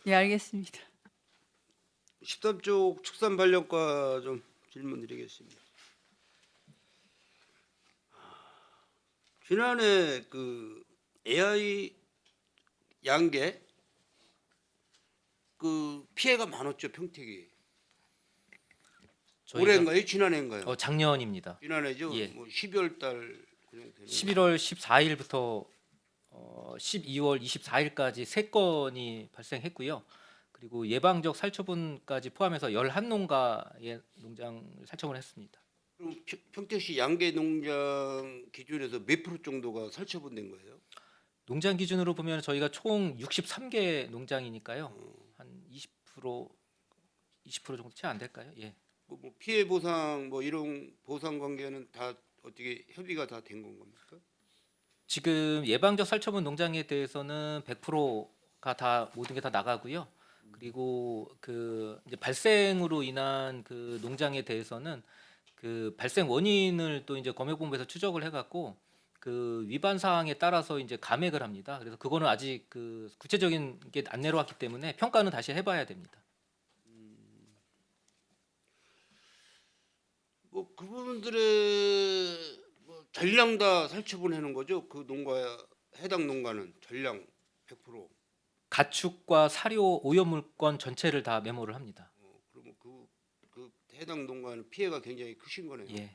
예, 알겠습니다. 13쪽 축산관련과 좀 질문드리겠습니다. 지난해 그 AI 양계 그 피해가 많았죠, 평택이. 저희가- 올해인가요? 지난해인가요? 작년입니다. 지난해죠. 예. 뭐 12월 달 그냥 되는 11월 14일부터 12월 24일까지 3건이 발생했고요. 그리고 예방적 살처분까지 포함해서 11농가의 농장을 살처분을 했습니다. 그럼 평택시 양계 농장 기준에서 몇 프로 정도가 살처분된 거예요? 농장 기준으로 보면 저희가 총 63개 농장이니까요. 한 20% 정도 채 안 될까요? 예. 뭐 피해 보상 뭐 이런 보상 관계는 다 어떻게 협의가 다 된 건 겁니까? 지금 예방적 살처분 농장에 대해서는 100%가 다 모든 게 다 나가고요. 그리고 그 이제 발생으로 인한 그 농장에 대해서는 그 발생 원인을 또 이제 검역본부에서 추적을 해갖고 그 위반 사항에 따라서 이제 감액을 합니다. 그래서 그거는 아직 그 구체적인 게 안 내려왔기 때문에 평가는 다시 해봐야 됩니다. 뭐 그분들의 뭐 전량 다 살처분하는 거죠? 그 농가 해당 농가는 전량 100%. 가축과 사료 오염 물건 전체를 다 메모를 합니다. 그러면 그 해당 농가는 피해가 굉장히 크신 거네요. 예.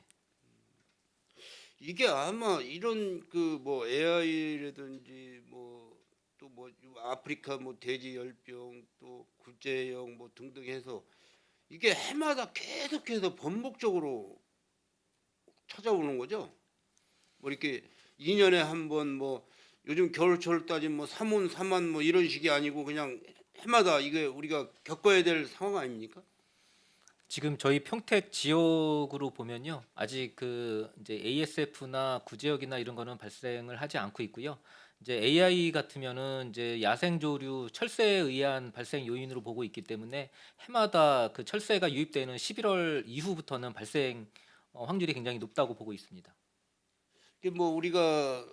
이게 아마 이런 그 뭐 AI라든지 뭐 또 뭐 아프리카 뭐 돼지 열병 또 구제형 뭐 등등 해서 이게 해마다 계속해서 번복적으로 찾아오는 거죠. 뭐 이렇게 2년에 한 번 뭐 요즘 겨울철 따지면 뭐 3원 3만 뭐 이런 식이 아니고 그냥 해마다 이게 우리가 겪어야 될 상황 아닙니까? 지금 저희 평택 지역으로 보면요, 아직 그 이제 ASF나 구제역이나 이런 거는 발생을 하지 않고 있고요. 이제 AI 같으면은 이제 야생조류 철새에 의한 발생 요인으로 보고 있기 때문에 해마다 그 철새가 유입되는 11월 이후부터는 발생 확률이 굉장히 높다고 보고 있습니다. 이게 뭐 우리가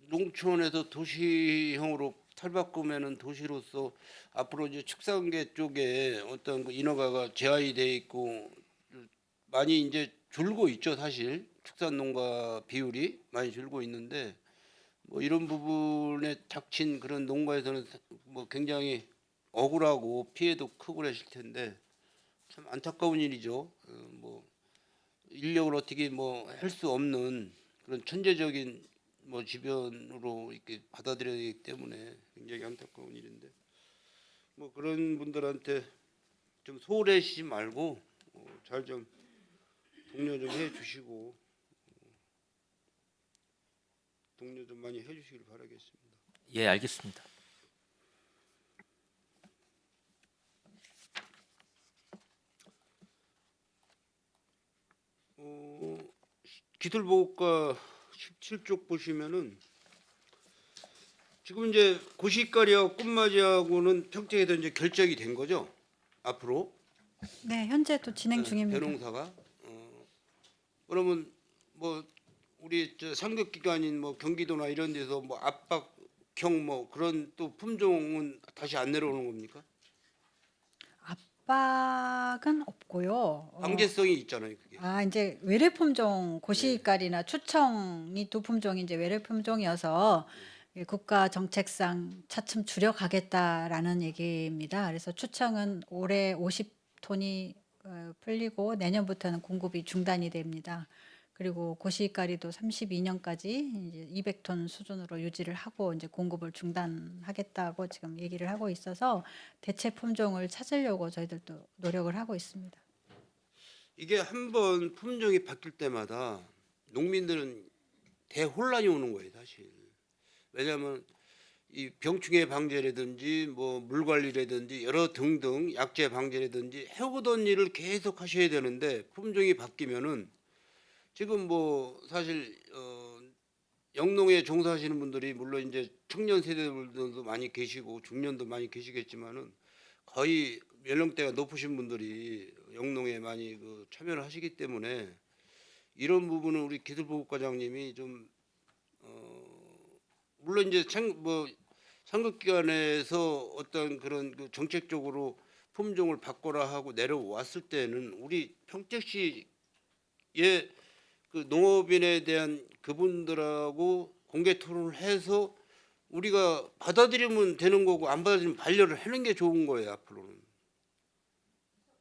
농촌에서 도시형으로 탈바꿈하는 도시로서 앞으로 이제 축산계 쪽에 어떤 그 인허가가 제한이 돼 있고 많이 이제 줄고 있죠. 사실 축산 농가 비율이 많이 줄고 있는데 뭐 이런 부분에 닥친 그런 농가에서는 뭐 굉장히 억울하고 피해도 크고 그러실 텐데 참 안타까운 일이죠. 뭐 인력을 어떻게 뭐 할 수 없는 그런 천재적인 뭐 주변으로 이렇게 받아들여야 되기 때문에 굉장히 안타까운 일인데 뭐 그런 분들한테 좀 소홀해지지 말고 잘 좀 독려 좀 해주시고 독려 좀 많이 해주시길 바라겠습니다. 예, 알겠습니다. 기술보호과 17쪽 보시면은 지금 이제 고시가리하고 꽃맞이하고는 평택에서 이제 결정이 된 거죠. 앞으로 네, 현재 또 진행 중입니다. 대농사가 그러면 뭐 우리 저 상급 기관인 뭐 경기도나 이런 데서 뭐 압박형 뭐 그런 또 품종은 다시 안 내려오는 겁니까? 압박은 없고요. 강제성이 있잖아요, 그게. 이제 외래 품종 고시깔이나 추청이 두 품종이 이제 외래 품종이어서 국가 정책상 차츰 줄여가겠다라는 얘기입니다. 그래서 추청은 올해 50톤이 풀리고 내년부터는 공급이 중단이 됩니다. 그리고 고시가리도 32년까지 이제 200톤 수준으로 유지를 하고 이제 공급을 중단하겠다고 지금 얘기를 하고 있어서 대체 품종을 찾으려고 저희들도 노력을 하고 있습니다. 이게 한번 품종이 바뀔 때마다 농민들은 대혼란이 오는 거예요, 사실. 왜냐하면 이 병충해 방제라든지 뭐 물 관리라든지 여러 등등 약재 방제라든지 해오던 일을 계속 하셔야 되는데 품종이 바뀌면은 지금 뭐 사실 영농에 종사하시는 분들이 물론 이제 청년 세대들도 많이 계시고 중년도 많이 계시겠지만은 거의 연령대가 높으신 분들이 영농에 많이 참여를 하시기 때문에 이런 부분은 우리 기술보호과장님이 좀 물론 이제 상급기관에서 어떤 그런 정책적으로 품종을 바꿔라 하고 내려왔을 때는 우리 평택시의 그 농업인에 대한 그분들하고 공개 토론을 해서 우리가 받아들이면 되는 거고 안 받아들이면 반려를 하는 게 좋은 거예요, 앞으로는.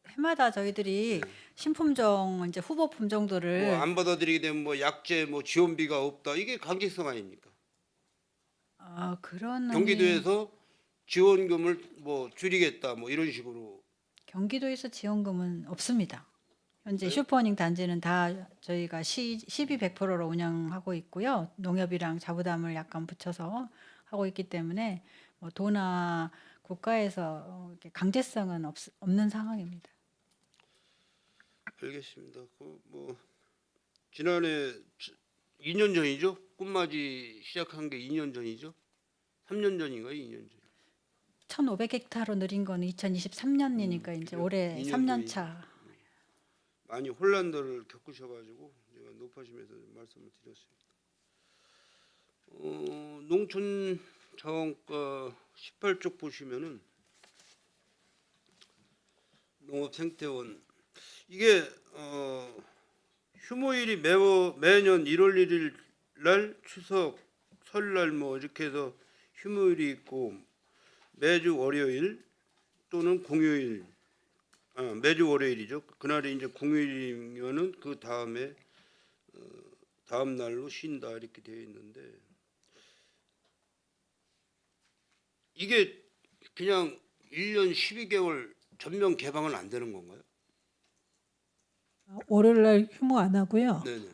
해마다 저희들이 신품종 이제 후보 품종들을 뭐 안 받아들이게 되면 뭐 약재 뭐 지원비가 없다. 이게 강제성 아닙니까? 그런 경기도에서 지원금을 뭐 줄이겠다 뭐 이런 식으로. 경기도에서 지원금은 없습니다. 현재 네? 슈퍼닝 단지는 다 저희가 시비 100%로 운영하고 있고요. 농협이랑 자부담을 약간 붙여서 하고 있기 때문에 뭐 도나 국가에서 이렇게 강제성은 없는 상황입니다. 알겠습니다. 뭐 지난해 2년 전이죠? 꽃맞이 시작한 게 2년 전이죠? 3년 전인가요? 2년 전. 1,500헥타로 늘린 거는 2023년이니까 이제 그래요? 올해 2년 3년 전이죠. 차. 많이 혼란들을 겪으셔가지고 제가 높아지면서 말씀을 드렸습니다. 농촌자원과 18쪽 보시면은 농업생태원 이게 휴무일이 매년 1월 1일 날 추석 설날 뭐 이렇게 해서 휴무일이 있고 매주 월요일 또는 공휴일 매주 월요일이죠. 그날이 이제 공휴일이면은 그 다음에 다음 날로 쉰다 이렇게 되어 있는데 이게 그냥 1년 12개월 전면 개방은 안 되는 건가요? 월요일 날 휴무 안 하고요. 네네.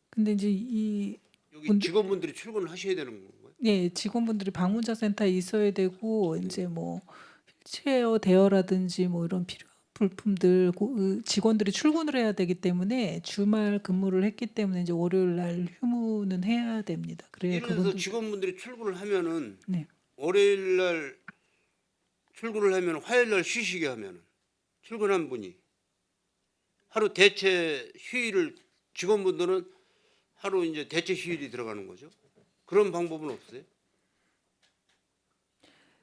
근데 이제 이 여기 직원분들이 출근을 하셔야 되는 건가요? 예, 직원분들이 방문자 센터에 있어야 되고 이제 뭐 휠체어 대여라든지 뭐 이런 필요한 물품들 직원들이 출근을 해야 되기 때문에 주말 근무를 했기 때문에 이제 월요일 날 휴무는 해야 됩니다. 그래야 예를 들어서 그분들 직원분들이 출근을 하면은 네. 월요일 날 출근을 하면 화요일 날 쉬시게 하면은 출근한 분이 하루 대체 휴일을 직원분들은 하루 이제 대체 휴일이 들어가는 거죠. 그런 방법은 없어요?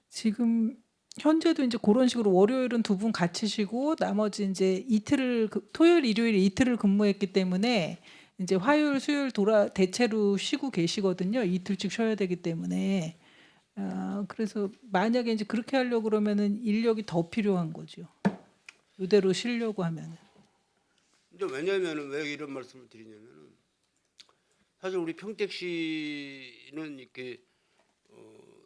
지금 현재도 이제 그런 식으로 월요일은 두 분 같이 쉬고 나머지 이제 이틀을 토요일 일요일 이틀을 근무했기 때문에 이제 화요일 수요일 대체로 쉬고 계시거든요. 이틀씩 쉬어야 되기 때문에 그래서 만약에 이제 그렇게 하려고 그러면은 인력이 더 필요한 거죠. 이대로 쉬려고 하면은. 근데 왜냐하면은 왜 이런 말씀을 드리냐면은 사실 우리 평택시는 이렇게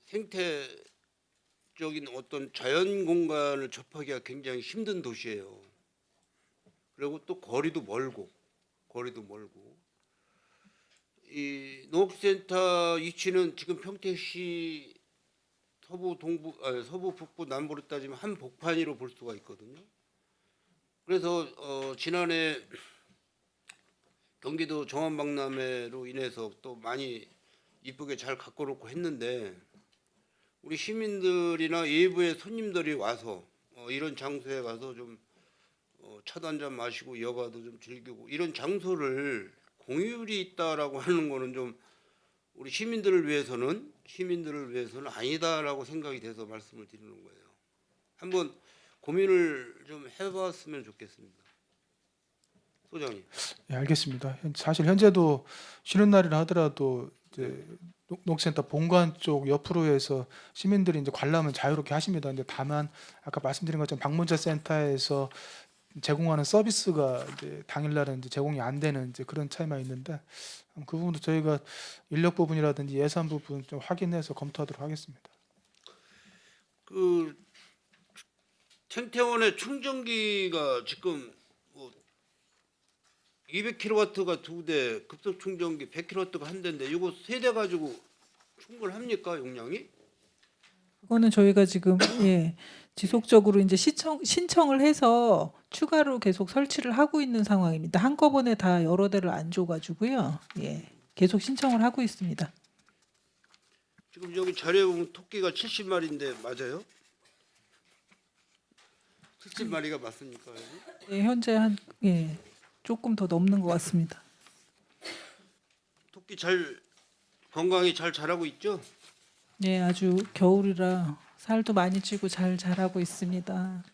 생태적인 어떤 자연 공간을 접하기가 굉장히 힘든 도시예요. 그리고 또 거리도 멀고 이 농업센터 위치는 지금 평택시 서부 북부 남부로 따지면 한 복판이로 볼 수가 있거든요. 그래서 지난해 경기도 정원박람회로 인해서 또 많이 이쁘게 잘 갖고 놓고 했는데 우리 시민들이나 외부의 손님들이 와서 이런 장소에 가서 좀 차도 한잔 마시고 여가도 좀 즐기고 이런 장소를 공휴일이 있다라고 하는 거는 좀 우리 시민들을 위해서는 아니다라고 생각이 돼서 말씀을 드리는 거예요. 한번 고민을 좀 해봤으면 좋겠습니다. 소장님. 예, 알겠습니다. 사실 현재도 쉬는 날이라 하더라도 이제 농센터 본관 쪽 옆으로 해서 시민들이 이제 관람은 자유롭게 하십니다. 근데 다만 아까 말씀드린 것처럼 방문자 센터에서 제공하는 서비스가 이제 당일날은 이제 제공이 안 되는 이제 그런 차이만 있는데 그 부분도 저희가 인력 부분이라든지 예산 부분 좀 확인해서 검토하도록 하겠습니다. 그 생태원의 충전기가 지금 뭐 200kW가 2대, 급속 충전기 100kW가 한 대인데 이거 3대 가지고 충분합니까 용량이? 그거는 저희가 지금 예, 지속적으로 이제 신청을 해서 추가로 계속 설치를 하고 있는 상황입니다. 한꺼번에 다 여러 대를 안 줘가지고요. 예, 계속 신청을 하고 있습니다. 지금 여기 자료에 보면 토끼가 70마리인데 맞아요? 70마리가 맞습니까? 예, 현재 한 예, 조금 더 넘는 것 같습니다. 토끼 잘 건강히 잘 자라고 있죠? 예, 아주 겨울이라 살도 많이 찌고 잘 자라고 있습니다.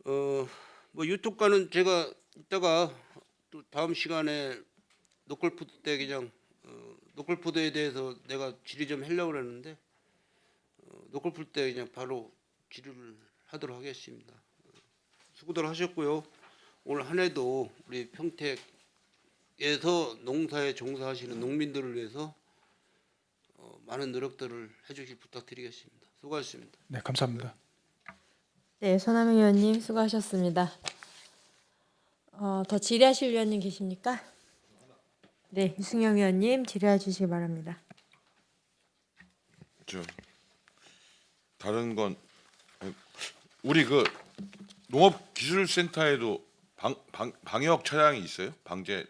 뭐 유튜브가는 제가 이따가 또 다음 시간에 노컬푸드 때 그냥 노컬푸드에 대해서 내가 질의 좀 하려고 그랬는데 노컬푸드 때 그냥 바로 질의를 하도록 하겠습니다. 수고들 하셨고요. 오늘 한 해도 우리 평택에서 농사에 종사하시는 농민들을 위해서 많은 노력들을 해주실 부탁드리겠습니다. 수고하셨습니다. 네, 감사합니다. 네, 손하명 의원님 수고하셨습니다. 더 질의하실 의원님 계십니까? 네, 유승영 의원님 질의해 주시기 바랍니다. 저 다른 건 우리 그 농업기술센터에도 방역 차량이 있어요? 방제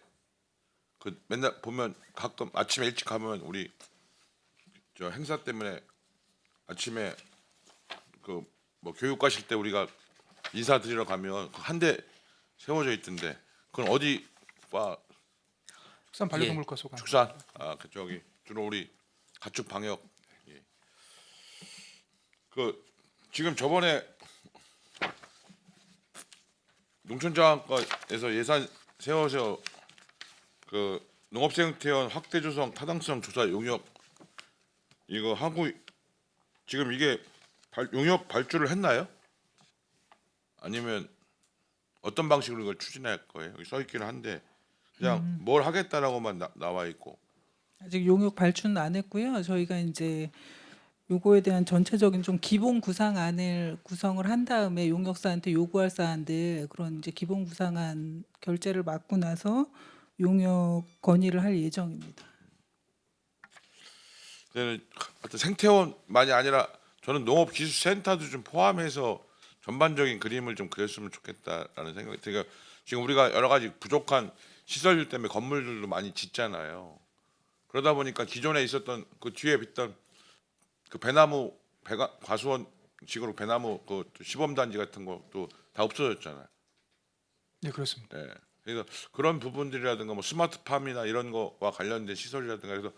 그 맨날 보면 가끔 아침에 일찍 가면 우리 저 행사 때문에 아침에 그 뭐 교육 가실 때 우리가 인사드리러 가면 한 대 세워져 있던데 그건 어디 봐? 축산 반려동물과 소관. 축산 그쪽이 주로 우리 가축 방역. 예. 그 지금 저번에 농촌장학과에서 예산 세워서 그 농업생태원 확대 조성 타당성 조사 용역 이거 하고 지금 이게 용역 발주를 했나요? 아니면 어떤 방식으로 이걸 추진할 거예요? 여기 써 있기는 한데 그냥 뭘 하겠다라고만 나와 있고. 아직 용역 발주는 안 했고요. 저희가 이제 요거에 대한 전체적인 좀 기본 구상안을 구성을 한 다음에 용역사한테 요구할 사안들 그런 이제 기본 구상안 결제를 맡고 나서 용역 건의를 할 예정입니다. 저는 하여튼 생태원만이 아니라 저는 농업기술센터도 좀 포함해서 전반적인 그림을 좀 그렸으면 좋겠다라는 생각이 들어요. 지금 우리가 여러 가지 부족한 시설들 때문에 건물들도 많이 짓잖아요. 그러다 보니까 기존에 있었던 그 뒤에 있던 그 배나무 과수원식으로 배나무 그 시범단지 같은 것도 다 없어졌잖아요. 네, 그렇습니다. 네. 그래서 그런 부분들이라든가 뭐 스마트팜이나 이런 거와 관련된 시설이라든가 그래서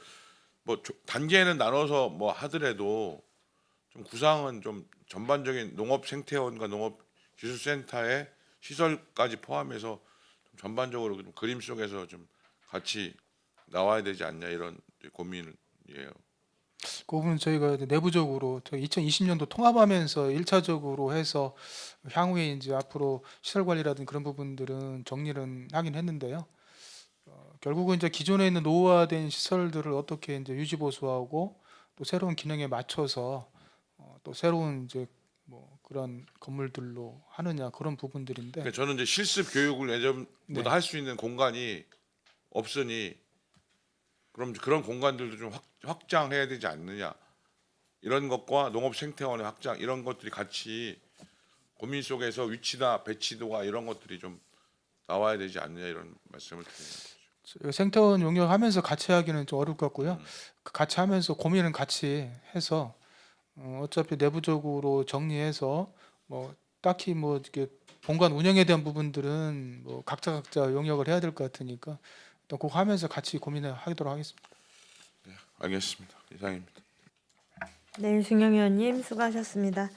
뭐 단계는 나눠서 뭐 하더라도 좀 구상은 좀 전반적인 농업생태원과 농업기술센터의 시설까지 포함해서 좀 전반적으로 좀 그림 속에서 좀 같이 나와야 되지 않냐 이런 고민이에요. 그 부분은 저희가 이제 내부적으로 저희 2020년도 통합하면서 1차적으로 해서 향후에 이제 앞으로 시설 관리라든지 그런 부분들은 정리는 하긴 했는데요. 결국은 이제 기존에 있는 노후화된 시설들을 어떻게 이제 유지 보수하고 또 새로운 기능에 맞춰서 또 새로운 이제 뭐 그런 건물들로 하느냐 그런 부분들인데 그러니까 저는 이제 실습 교육을 예전보다 네. 할 수 있는 공간이 없으니 그럼 그런 공간들도 좀 확장해야 되지 않느냐 이런 것과 농업생태원의 확장 이런 것들이 같이 고민 속에서 위치나 배치도가 이런 것들이 좀 나와야 되지 않느냐 이런 말씀을 드립니다. 생태원 용역하면서 같이 하기는 좀 어려울 것 같고요. 그 같이 하면서 고민은 같이 해서 어차피 내부적으로 정리해서 뭐 딱히 뭐 이렇게 본관 운영에 대한 부분들은 뭐 각자 용역을 해야 될 것 같으니까 일단 그거 하면서 같이 고민을 하도록 하겠습니다. 알겠습니다. 이상입니다. 네, 윤승영 의원님 수고하셨습니다.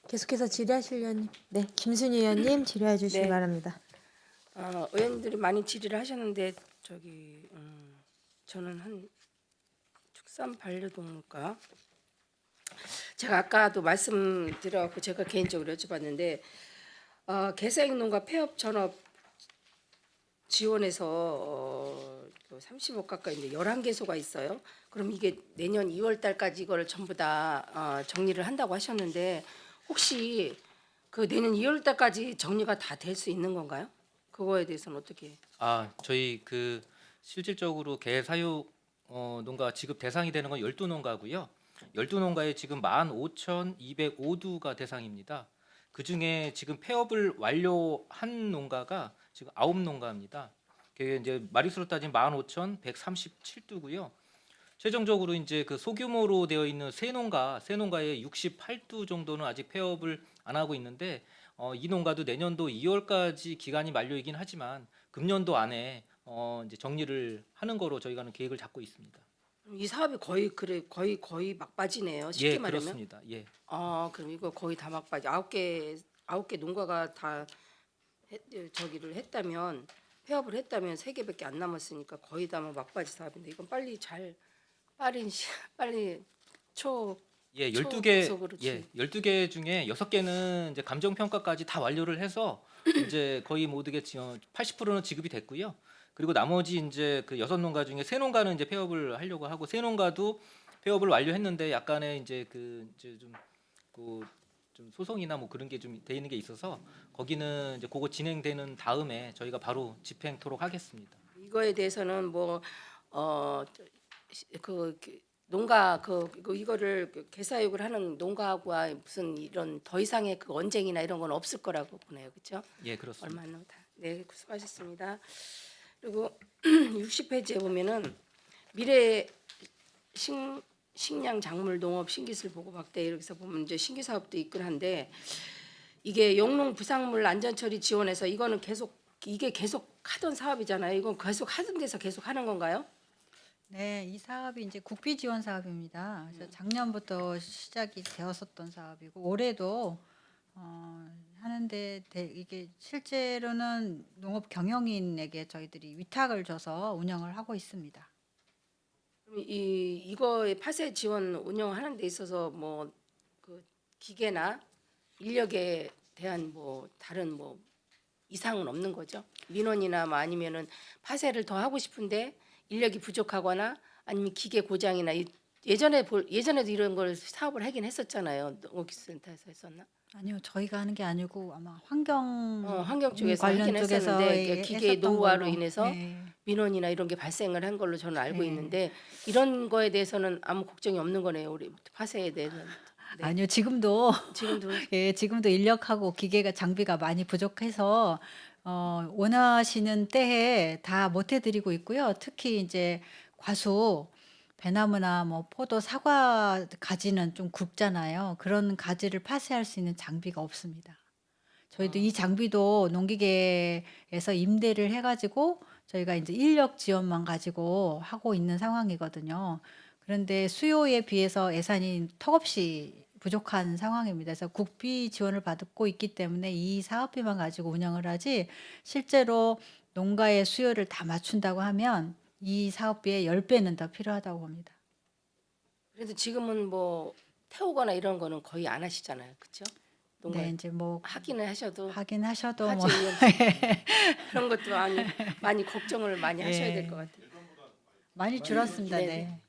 계속해서 질의하실 의원님, 네, 김순희 의원님 질의해 주시기 네. 바랍니다. 의원님들이 많이 질의를 하셨는데 저는 한 축산 반려동물과 제가 아까도 말씀드려갖고 제가 개인적으로 여쭤봤는데 개사육농가 폐업 전업 지원해서 30억 가까이 이제 11개소가 있어요. 그럼 이게 내년 2월 달까지 이걸 전부 다 정리를 한다고 하셨는데 혹시 그 내년 2월 달까지 정리가 다 될 수 있는 건가요? 그거에 대해서는 어떻게? 저희 그 실질적으로 개 사육 농가 지급 대상이 되는 건 12농가고요. 12농가에 지금 15,205두가 대상입니다. 그중에 지금 폐업을 완료한 농가가 지금 9농가입니다. 그게 이제 마리수로 따지면 15,137두고요. 최종적으로 이제 그 소규모로 되어 있는 세 농가의 68두 정도는 아직 폐업을 안 하고 있는데 이 농가도 내년도 2월까지 기간이 만료이긴 하지만 금년도 안에 이제 정리를 하는 거로 저희가는 계획을 잡고 있습니다. 이 사업이 거의 막바지네요. 쉽게 예, 말하면. 그렇습니다. 예. 그럼 이거 거의 다 막바지. 9개 농가가 다 저기를 했다면 폐업을 했다면 3개밖에 안 남았으니까 거의 다 막바지 사업인데 이건 빨리 예, 초속으로 12개 중에 6개는 이제 감정 평가까지 다 완료를 해서 이제 거의 모두게 80%는 지급이 됐고요. 그리고 나머지 이제 그 6농가 중에 3농가는 이제 폐업을 하려고 하고 3농가도 폐업을 완료했는데 약간의 이제 그 이제 좀 소송이나 뭐 그런 게 좀 돼 있는 게 있어서 거기는 이제 그거 진행되는 다음에 저희가 바로 집행토록 하겠습니다. 이거에 대해서는 농가 이거를 개사육을 하는 농가하고 무슨 이런 더 이상의 그 언쟁이나 이런 건 없을 거라고 보네요, 그렇죠? 예, 그렇습니다. 얼마 다. 네, 수고하셨습니다. 그리고 60페이지에 보면은 미래 식량 작물 농업 신기술 보급 확대 이렇게 해서 보면 이제 신규 사업도 있긴 한데 이게 영농 부산물 안전처리 지원해서 이게 계속 하던 사업이잖아요. 이건 계속 하던 데서 계속 하는 건가요? 네, 이 사업이 이제 국비 지원 사업입니다. 그래서 작년부터 시작이 되었었던 사업이고 올해도 하는데 이게 실제로는 농업 경영인에게 저희들이 위탁을 줘서 운영을 하고 있습니다. 그럼 이거의 파쇄 지원 운영하는 데 있어서 뭐 그 기계나 인력에 대한 뭐 다른 뭐 이상은 없는 거죠? 민원이나 뭐 아니면은 파쇄를 더 하고 싶은데 인력이 부족하거나 아니면 기계 고장이나 예전에도 이런 걸 사업을 하긴 했었잖아요. 농업기술센터에서 했었나? 아니요, 저희가 하는 게 아니고 아마 환경 쪽에서 관련 하긴 쪽에서 했었는데 기계 했었던 노후화로 걸로. 인해서 네. 민원이나 이런 게 발생을 한 걸로 저는 알고 네. 있는데 이런 거에 대해서는 아무 걱정이 없는 거네요. 우리 파쇄에 대해서는. 네. 아니요, 지금도 지금도 지금도 인력하고 기계가 장비가 많이 부족해서 원하시는 때에 다 못 해드리고 있고요. 특히 이제 과수, 배나무나 뭐 포도, 사과 가지는 좀 굵잖아요. 그런 가지를 파쇄할 수 있는 장비가 없습니다. 저희도 이 장비도 농기계에서 임대를 해가지고 저희가 이제 인력 지원만 가지고 하고 있는 상황이거든요. 그런데 수요에 비해서 예산이 턱없이 부족한 상황입니다. 그래서 국비 지원을 받고 있기 때문에 이 사업비만 가지고 운영을 하지 실제로 농가의 수요를 다 맞춘다고 하면 이 사업비의 10배는 더 필요하다고 봅니다. 그래도 지금은 뭐 태우거나 이런 거는 거의 안 하시잖아요. 그렇죠? 네, 이제 뭐 하기는 하셔도 하긴 하셔도 화재 뭐 위험 그런 것도 많이 걱정을 많이 하셔야 될 것 같아요. 많이 줄었습니다. 네. 네.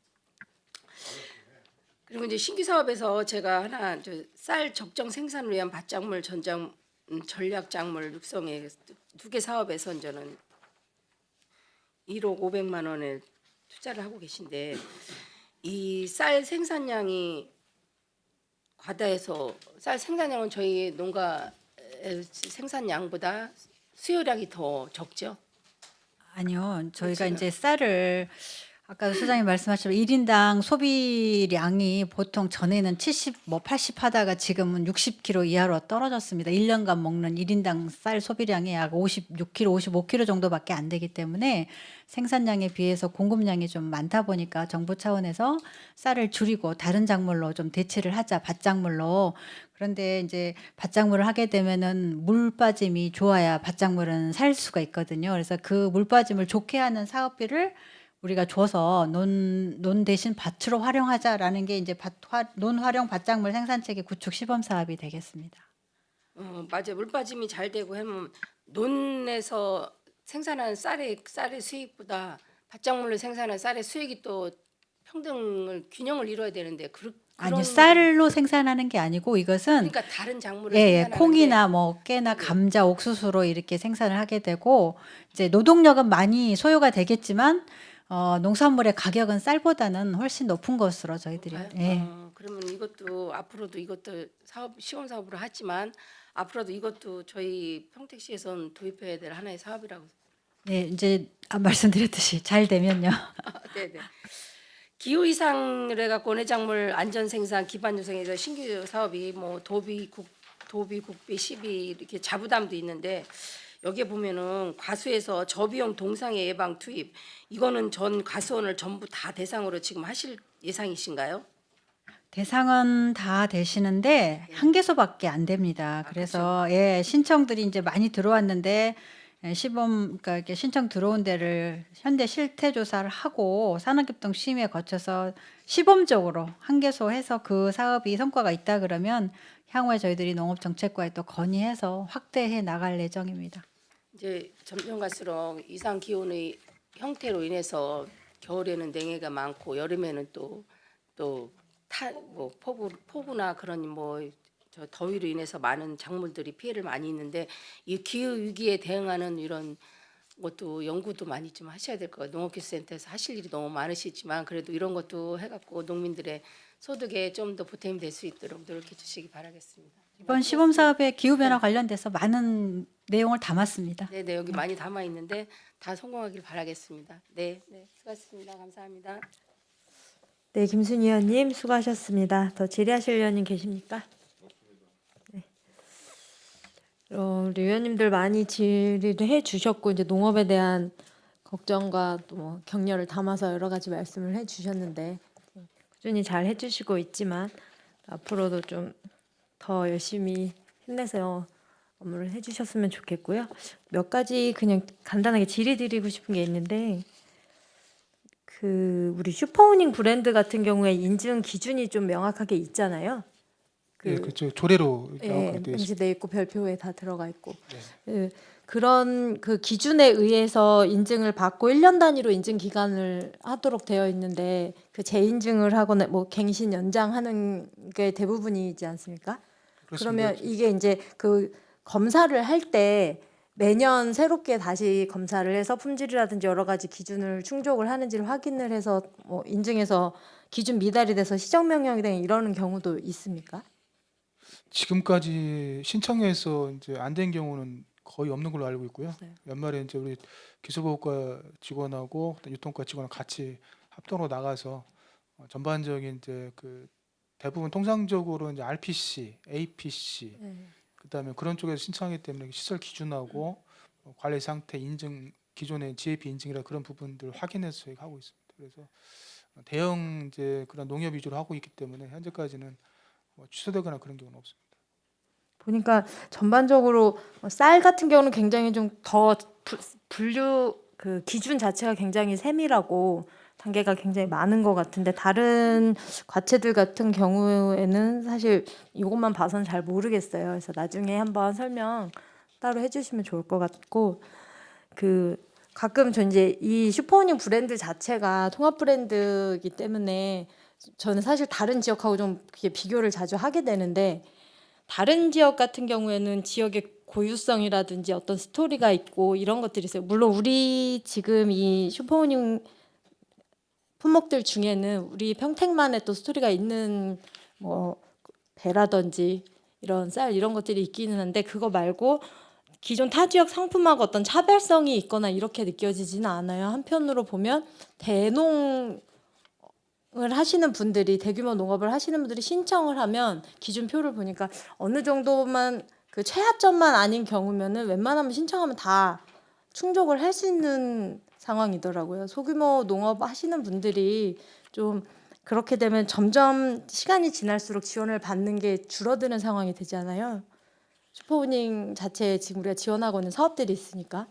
그리고 이제 신규 사업에서 제가 하나 쌀 적정 생산을 위한 밭작물 전략 작물 육성에 2개 사업에서 저는 1억 500만 원을 투자를 하고 계신데 이 쌀 생산량이 과다해서 쌀 생산량은 저희 농가 생산량보다 수요량이 더 적죠? 아니요. 저희가 그렇지는. 이제 쌀을 아까 소장님 말씀하신 1인당 소비량이 보통 전에는 70, 뭐 80 하다가 지금은 60kg 이하로 떨어졌습니다. 1년간 먹는 1인당 쌀 소비량이 약 56kg, 55kg 정도밖에 안 되기 때문에 생산량에 비해서 공급량이 좀 많다 보니까 정부 차원에서 쌀을 줄이고 다른 작물로 좀 대체를 하자, 밭작물로. 그런데 이제 밭작물을 하게 되면은 물 빠짐이 좋아야 밭작물은 살 수가 있거든요. 그래서 그 물 빠짐을 좋게 하는 사업비를 우리가 줘서 논 대신 밭으로 활용하자라는 게 이제 논 활용 밭작물 생산체계 구축 시범 사업이 되겠습니다. 맞아요. 물 빠짐이 잘 되고 하면 논에서 생산한 쌀의 수익보다 밭작물로 생산한 쌀의 수익이 또 균형을 이루어야 되는데 아니요, 쌀로 생산하는 게 아니고 이것은 그러니까 다른 작물을 예, 생산하는데 콩이나 뭐 깨나 감자, 옥수수로 이렇게 생산을 하게 되고 이제 노동력은 많이 소요가 되겠지만 농산물의 가격은 쌀보다는 훨씬 높은 것으로 저희들이 예. 그러면 이것도 앞으로도 이것도 시범 사업으로 하지만 앞으로도 이것도 저희 평택시에서는 도입해야 될 하나의 사업이라고. 네, 이제 말씀드렸듯이 잘 되면요. 네네. 기후 이상을 해갖고 원예작물 안전 생산 기반 조성에서 신규 사업이 뭐 도비, 국비, 시비 이렇게 자부담도 있는데 여기에 보면은 과수에서 저비용 동상의 예방 투입 이거는 전 과수원을 전부 다 대상으로 지금 하실 예상이신가요? 대상은 다 되시는데 한 개소밖에 안 됩니다. 그래서 예, 신청들이 이제 많이 들어왔는데 그러니까 이렇게 신청 들어온 데를 현대 실태 조사를 하고 산업협동 심의에 거쳐서 시범적으로 한 개소 해서 그 사업이 성과가 있다 그러면 향후에 저희들이 농업정책과에 또 건의해서 확대해 나갈 예정입니다. 이제 점점 갈수록 이상 기온의 형태로 인해서 겨울에는 냉해가 많고 여름에는 또 폭우나 그런 저 더위로 인해서 많은 작물들이 피해를 많이 있는데 이 기후 위기에 대응하는 이런 것도 연구도 많이 좀 하셔야 될 것 같아요. 농업기술센터에서 하실 일이 너무 많으시지만 그래도 이런 것도 해갖고 농민들의 소득에 좀 더 보탬이 될 수 있도록 노력해 주시기 바라겠습니다. 이번 시범 사업에 기후 변화 관련돼서 많은 내용을 담았습니다. 네, 여기 많이 담아 있는데 다 성공하길 바라겠습니다. 네, 수고하셨습니다. 감사합니다. 네, 김순희 의원님 수고하셨습니다. 더 질의하실 의원님 계십니까? 네. 우리 의원님들 많이 질의를 해주셨고 이제 농업에 대한 걱정과 또 뭐 격려를 담아서 여러 가지 말씀을 해주셨는데 꾸준히 잘 해주시고 있지만 앞으로도 좀 더 열심히 힘내서 업무를 해주셨으면 좋겠고요. 몇 가지 그냥 간단하게 질의드리고 싶은 게 있는데 우리 슈퍼우닝 브랜드 같은 경우에 인증 기준이 좀 명확하게 있잖아요. 예, 그렇죠. 조례로 예, 명확하게 되어 있습니다. 명시돼 있고 별표에 다 들어가 있고 그런 그 기준에 의해서 인증을 받고 1년 단위로 인증 기간을 하도록 되어 있는데 그 재인증을 하거나 뭐 갱신 연장하는 게 대부분이지 않습니까? 그렇습니다. 그러면 이게 이제 그 검사를 할 때 매년 새롭게 다시 검사를 해서 품질이라든지 여러 가지 기준을 충족을 하는지를 확인을 해서 뭐 인증해서 기준 미달이 돼서 시정 명령이 되는 이러는 경우도 있습니까? 지금까지 신청해서 이제 안 된 경우는 거의 없는 걸로 알고 있고요. 네. 연말에 이제 우리 기술보호과 직원하고 유통과 직원을 같이 합동으로 나가서 전반적인 이제 그 대부분 통상적으로 이제 RPC, APC 그다음에 그런 쪽에서 신청하기 때문에 시설 기준하고 관리 상태 인증 기존의 GAP 인증이라 그런 부분들 확인해서 저희가 하고 있습니다. 그래서 대형 이제 그런 농협 위주로 하고 있기 때문에 현재까지는 취소되거나 그런 경우는 없습니다. 보니까 전반적으로 쌀 같은 경우는 굉장히 좀 더 분류 그 기준 자체가 굉장히 세밀하고 단계가 굉장히 많은 것 같은데 다른 과체들 같은 경우에는 사실 이것만 봐서는 잘 모르겠어요. 그래서 나중에 한번 설명 따로 해주시면 좋을 것 같고 가끔 저 이제 이 슈퍼우닝 브랜드 자체가 통합 브랜드이기 때문에 저는 사실 다른 지역하고 좀 비교를 자주 하게 되는데 다른 지역 같은 경우에는 지역의 고유성이라든지 어떤 스토리가 있고 이런 것들이 있어요. 물론 우리 지금 이 슈퍼우닝 품목들 중에는 우리 평택만의 또 스토리가 있는 뭐 배라든지 이런 쌀 이런 것들이 있기는 한데 그거 말고 기존 타 지역 상품하고 어떤 차별성이 있거나 이렇게 느껴지지는 않아요. 한편으로 보면 대농을 하시는 분들이 대규모 농업을 하시는 분들이 신청을 하면 기준표를 보니까 어느 정도만 그 최하점만 아닌 경우면은 웬만하면 신청하면 다 충족을 할 수 있는 상황이더라고요. 소규모 농업 하시는 분들이 좀 그렇게 되면 점점 시간이 지날수록 지원을 받는 게 줄어드는 상황이 되잖아요. 슈퍼우닝 자체에 지금 우리가 지원하고 있는 사업들이 있으니까.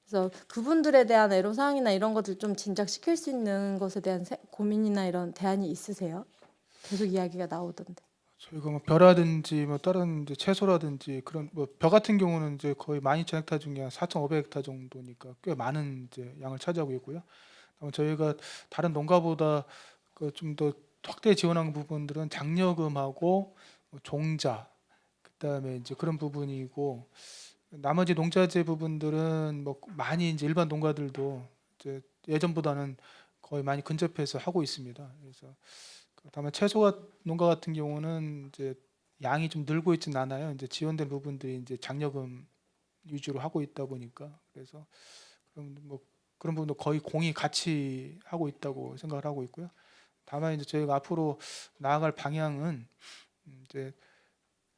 그래서 그분들에 대한 애로사항이나 이런 것들 좀 진작시킬 수 있는 것에 대한 고민이나 이런 대안이 있으세요? 계속 이야기가 나오던데. 저희가 뭐 벼라든지 뭐 다른 이제 채소라든지 그런 뭐 벼 같은 경우는 이제 거의 12,000헥타 중에 한 4,500헥타 정도니까 꽤 많은 이제 양을 차지하고 있고요. 다만 저희가 다른 농가보다 그 좀 더 확대 지원한 부분들은 장려금하고 뭐 종자 그다음에 이제 그런 부분이고 나머지 농자재 부분들은 뭐 많이 이제 일반 농가들도 이제 예전보다는 거의 많이 근접해서 하고 있습니다. 그래서 다만 채소 농가 같은 경우는 이제 양이 좀 늘고 있지는 않아요. 이제 지원된 부분들이 이제 장려금 위주로 하고 있다 보니까 그래서 그런 부분도 거의 공이 같이 하고 있다고 생각을 하고 있고요. 다만 이제 저희가 앞으로 나아갈 방향은 이제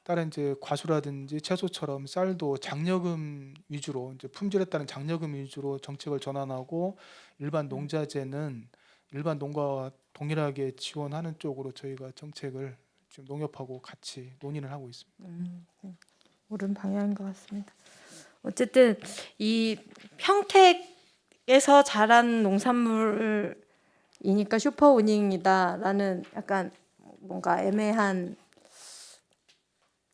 다른 이제 과수라든지 채소처럼 쌀도 장려금 위주로 이제 품질에 따른 장려금 위주로 정책을 전환하고 일반 농자재는 일반 농가와 동일하게 지원하는 쪽으로 저희가 정책을 지금 농협하고 같이 논의를 하고 있습니다. 옳은 방향인 것 같습니다. 어쨌든 이 평택에서 자란 농산물이니까 슈퍼우닝이다라는 약간 뭔가 애매한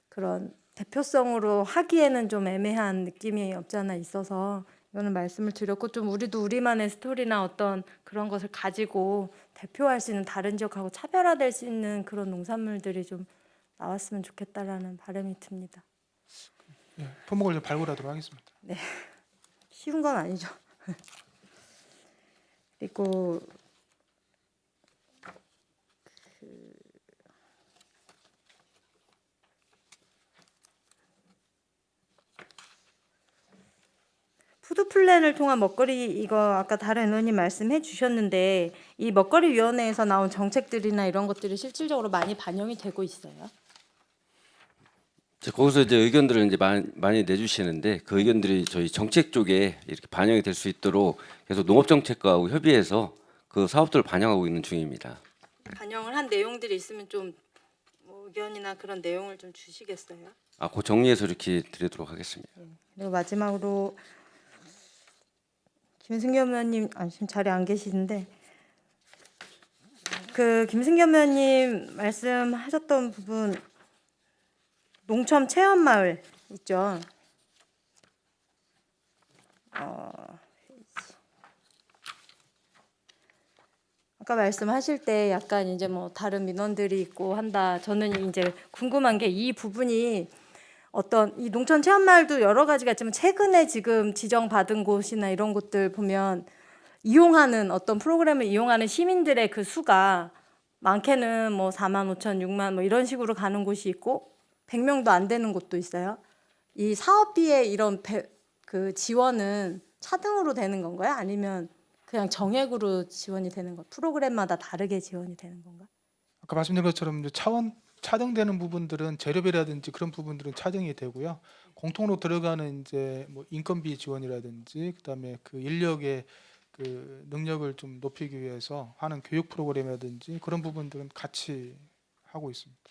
그런 대표성으로 하기에는 좀 애매한 느낌이 없지 않아 있어서 이거는 말씀을 드렸고 좀 우리도 우리만의 스토리나 어떤 그런 것을 가지고 대표할 수 있는 다른 지역하고 차별화될 수 있는 그런 농산물들이 좀 나왔으면 좋겠다라는 바람이 듭니다. 예, 품목을 좀 발굴하도록 하겠습니다. 쉬운 건 아니죠. 그리고 푸드 플랜을 통한 먹거리 이거 아까 다른 의원님 말씀해 주셨는데 이 먹거리 위원회에서 나온 정책들이나 이런 것들이 실질적으로 많이 반영이 되고 있어요. 거기서 이제 의견들을 이제 많이 내주시는데 그 의견들이 저희 정책 쪽에 이렇게 반영이 될 수 있도록 계속 농업정책과하고 협의해서 그 사업들을 반영하고 있는 중입니다. 반영을 한 내용들이 있으면 좀 뭐 의견이나 그런 내용을 좀 주시겠어요? 그 정리해서 이렇게 드리도록 하겠습니다. 그리고 마지막으로 김승겸 의원님 지금 자리에 안 계시는데 그 김승겸 의원님 말씀하셨던 부분 농촌 체험마을 있죠. 아까 말씀하실 때 약간 이제 뭐 다른 민원들이 있고 한다. 저는 이제 궁금한 게 이 부분이 어떤 이 농촌 체험마을도 여러 가지가 있지만 최근에 지금 지정받은 곳이나 이런 곳들 보면 이용하는 어떤 프로그램을 이용하는 시민들의 그 수가 많게는 뭐 4만 5천, 6만 뭐 이런 식으로 가는 곳이 있고 100명도 안 되는 곳도 있어요. 이 사업비의 이런 그 지원은 차등으로 되는 건가요? 아니면 그냥 정액으로 지원이 되는 거? 프로그램마다 다르게 지원이 되는 건가? 아까 말씀드린 것처럼 이제 차등되는 부분들은 재료비라든지 그런 부분들은 차등이 되고요. 공통으로 들어가는 이제 뭐 인건비 지원이라든지 그다음에 그 인력의 그 능력을 좀 높이기 위해서 하는 교육 프로그램이라든지 그런 부분들은 같이 하고 있습니다.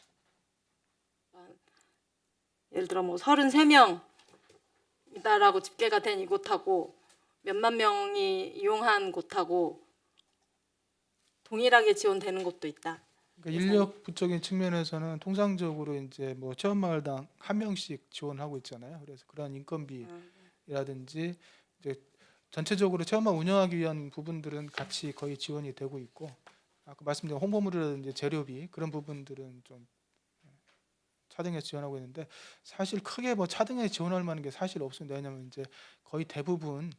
예를 들어 뭐 33명이다라고 집계가 된 이곳하고 몇만 명이 이용한 곳하고 동일하게 지원되는 곳도 있다. 그러니까 인력부적인 측면에서는 통상적으로 이제 뭐 체험마을당 한 명씩 지원하고 있잖아요. 그래서 그러한 인건비라든지 이제 전체적으로 체험마을 운영하기 위한 부분들은 같이 거의 지원이 되고 있고 아까 말씀드린 홍보물이라든지 재료비 그런 부분들은 좀 차등에 지원하고 있는데 사실 크게 뭐 차등에 지원할 만한 게 사실 없습니다. 왜냐하면 이제 거의 대부분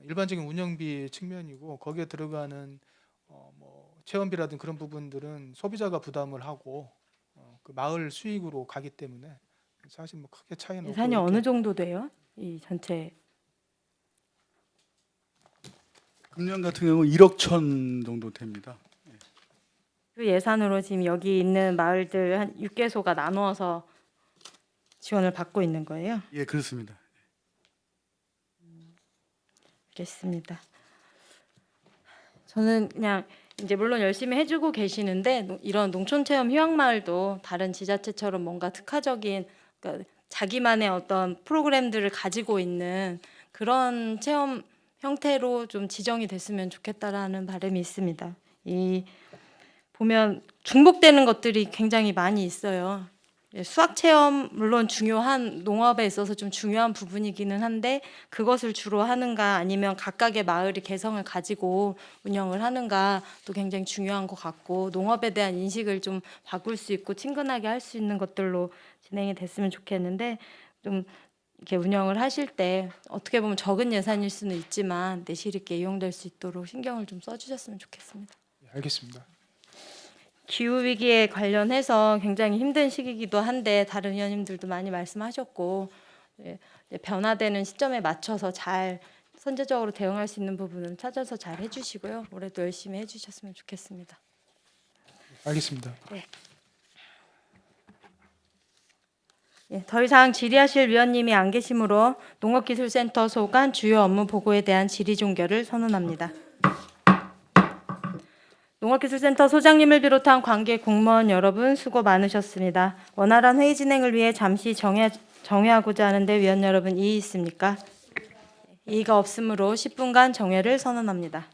일반적인 운영비 측면이고 거기에 들어가는 뭐 체험비라든 그런 부분들은 소비자가 부담을 하고 그 마을 수익으로 가기 때문에 사실 뭐 크게 차이는 없고 예산이 어느 정도 돼요? 이 전체 금년 같은 경우 1억 천 정도 됩니다. 그 예산으로 지금 여기 있는 마을들 한 6개소가 나누어서 지원을 받고 있는 거예요. 예, 그렇습니다. 알겠습니다. 저는 그냥 이제 물론 열심히 해주고 계시는데 이런 농촌체험 휴양마을도 다른 지자체처럼 뭔가 특화적인 그러니까 자기만의 어떤 프로그램들을 가지고 있는 그런 체험 형태로 좀 지정이 됐으면 좋겠다라는 바람이 있습니다. 이 보면 중복되는 것들이 굉장히 많이 있어요. 수학 체험 물론 중요한 농업에 있어서 좀 중요한 부분이기는 한데 그것을 주로 하는가 아니면 각각의 마을이 개성을 가지고 운영을 하는가 또 굉장히 중요한 것 같고 농업에 대한 인식을 좀 바꿀 수 있고 친근하게 할 수 있는 것들로 진행이 됐으면 좋겠는데 좀 이렇게 운영을 하실 때 어떻게 보면 적은 예산일 수는 있지만 내실 있게 이용될 수 있도록 신경을 좀 써주셨으면 좋겠습니다. 예, 알겠습니다. 기후 위기에 관련해서 굉장히 힘든 시기이기도 한데 다른 의원님들도 많이 말씀하셨고 변화되는 시점에 맞춰서 잘 선제적으로 대응할 수 있는 부분은 찾아서 잘 해주시고요. 올해도 열심히 해주셨으면 좋겠습니다. 알겠습니다. 더 이상 질의하실 위원님이 안 계시므로 농업기술센터 소관 주요 업무 보고에 대한 질의 종결을 선언합니다. 농업기술센터 소장님을 비롯한 관계 공무원 여러분 수고 많으셨습니다. 원활한 회의 진행을 위해 잠시 정회하고자 하는데 위원 여러분 이의 있습니까? 이의가 없으므로 10분간 정회를 선언합니다.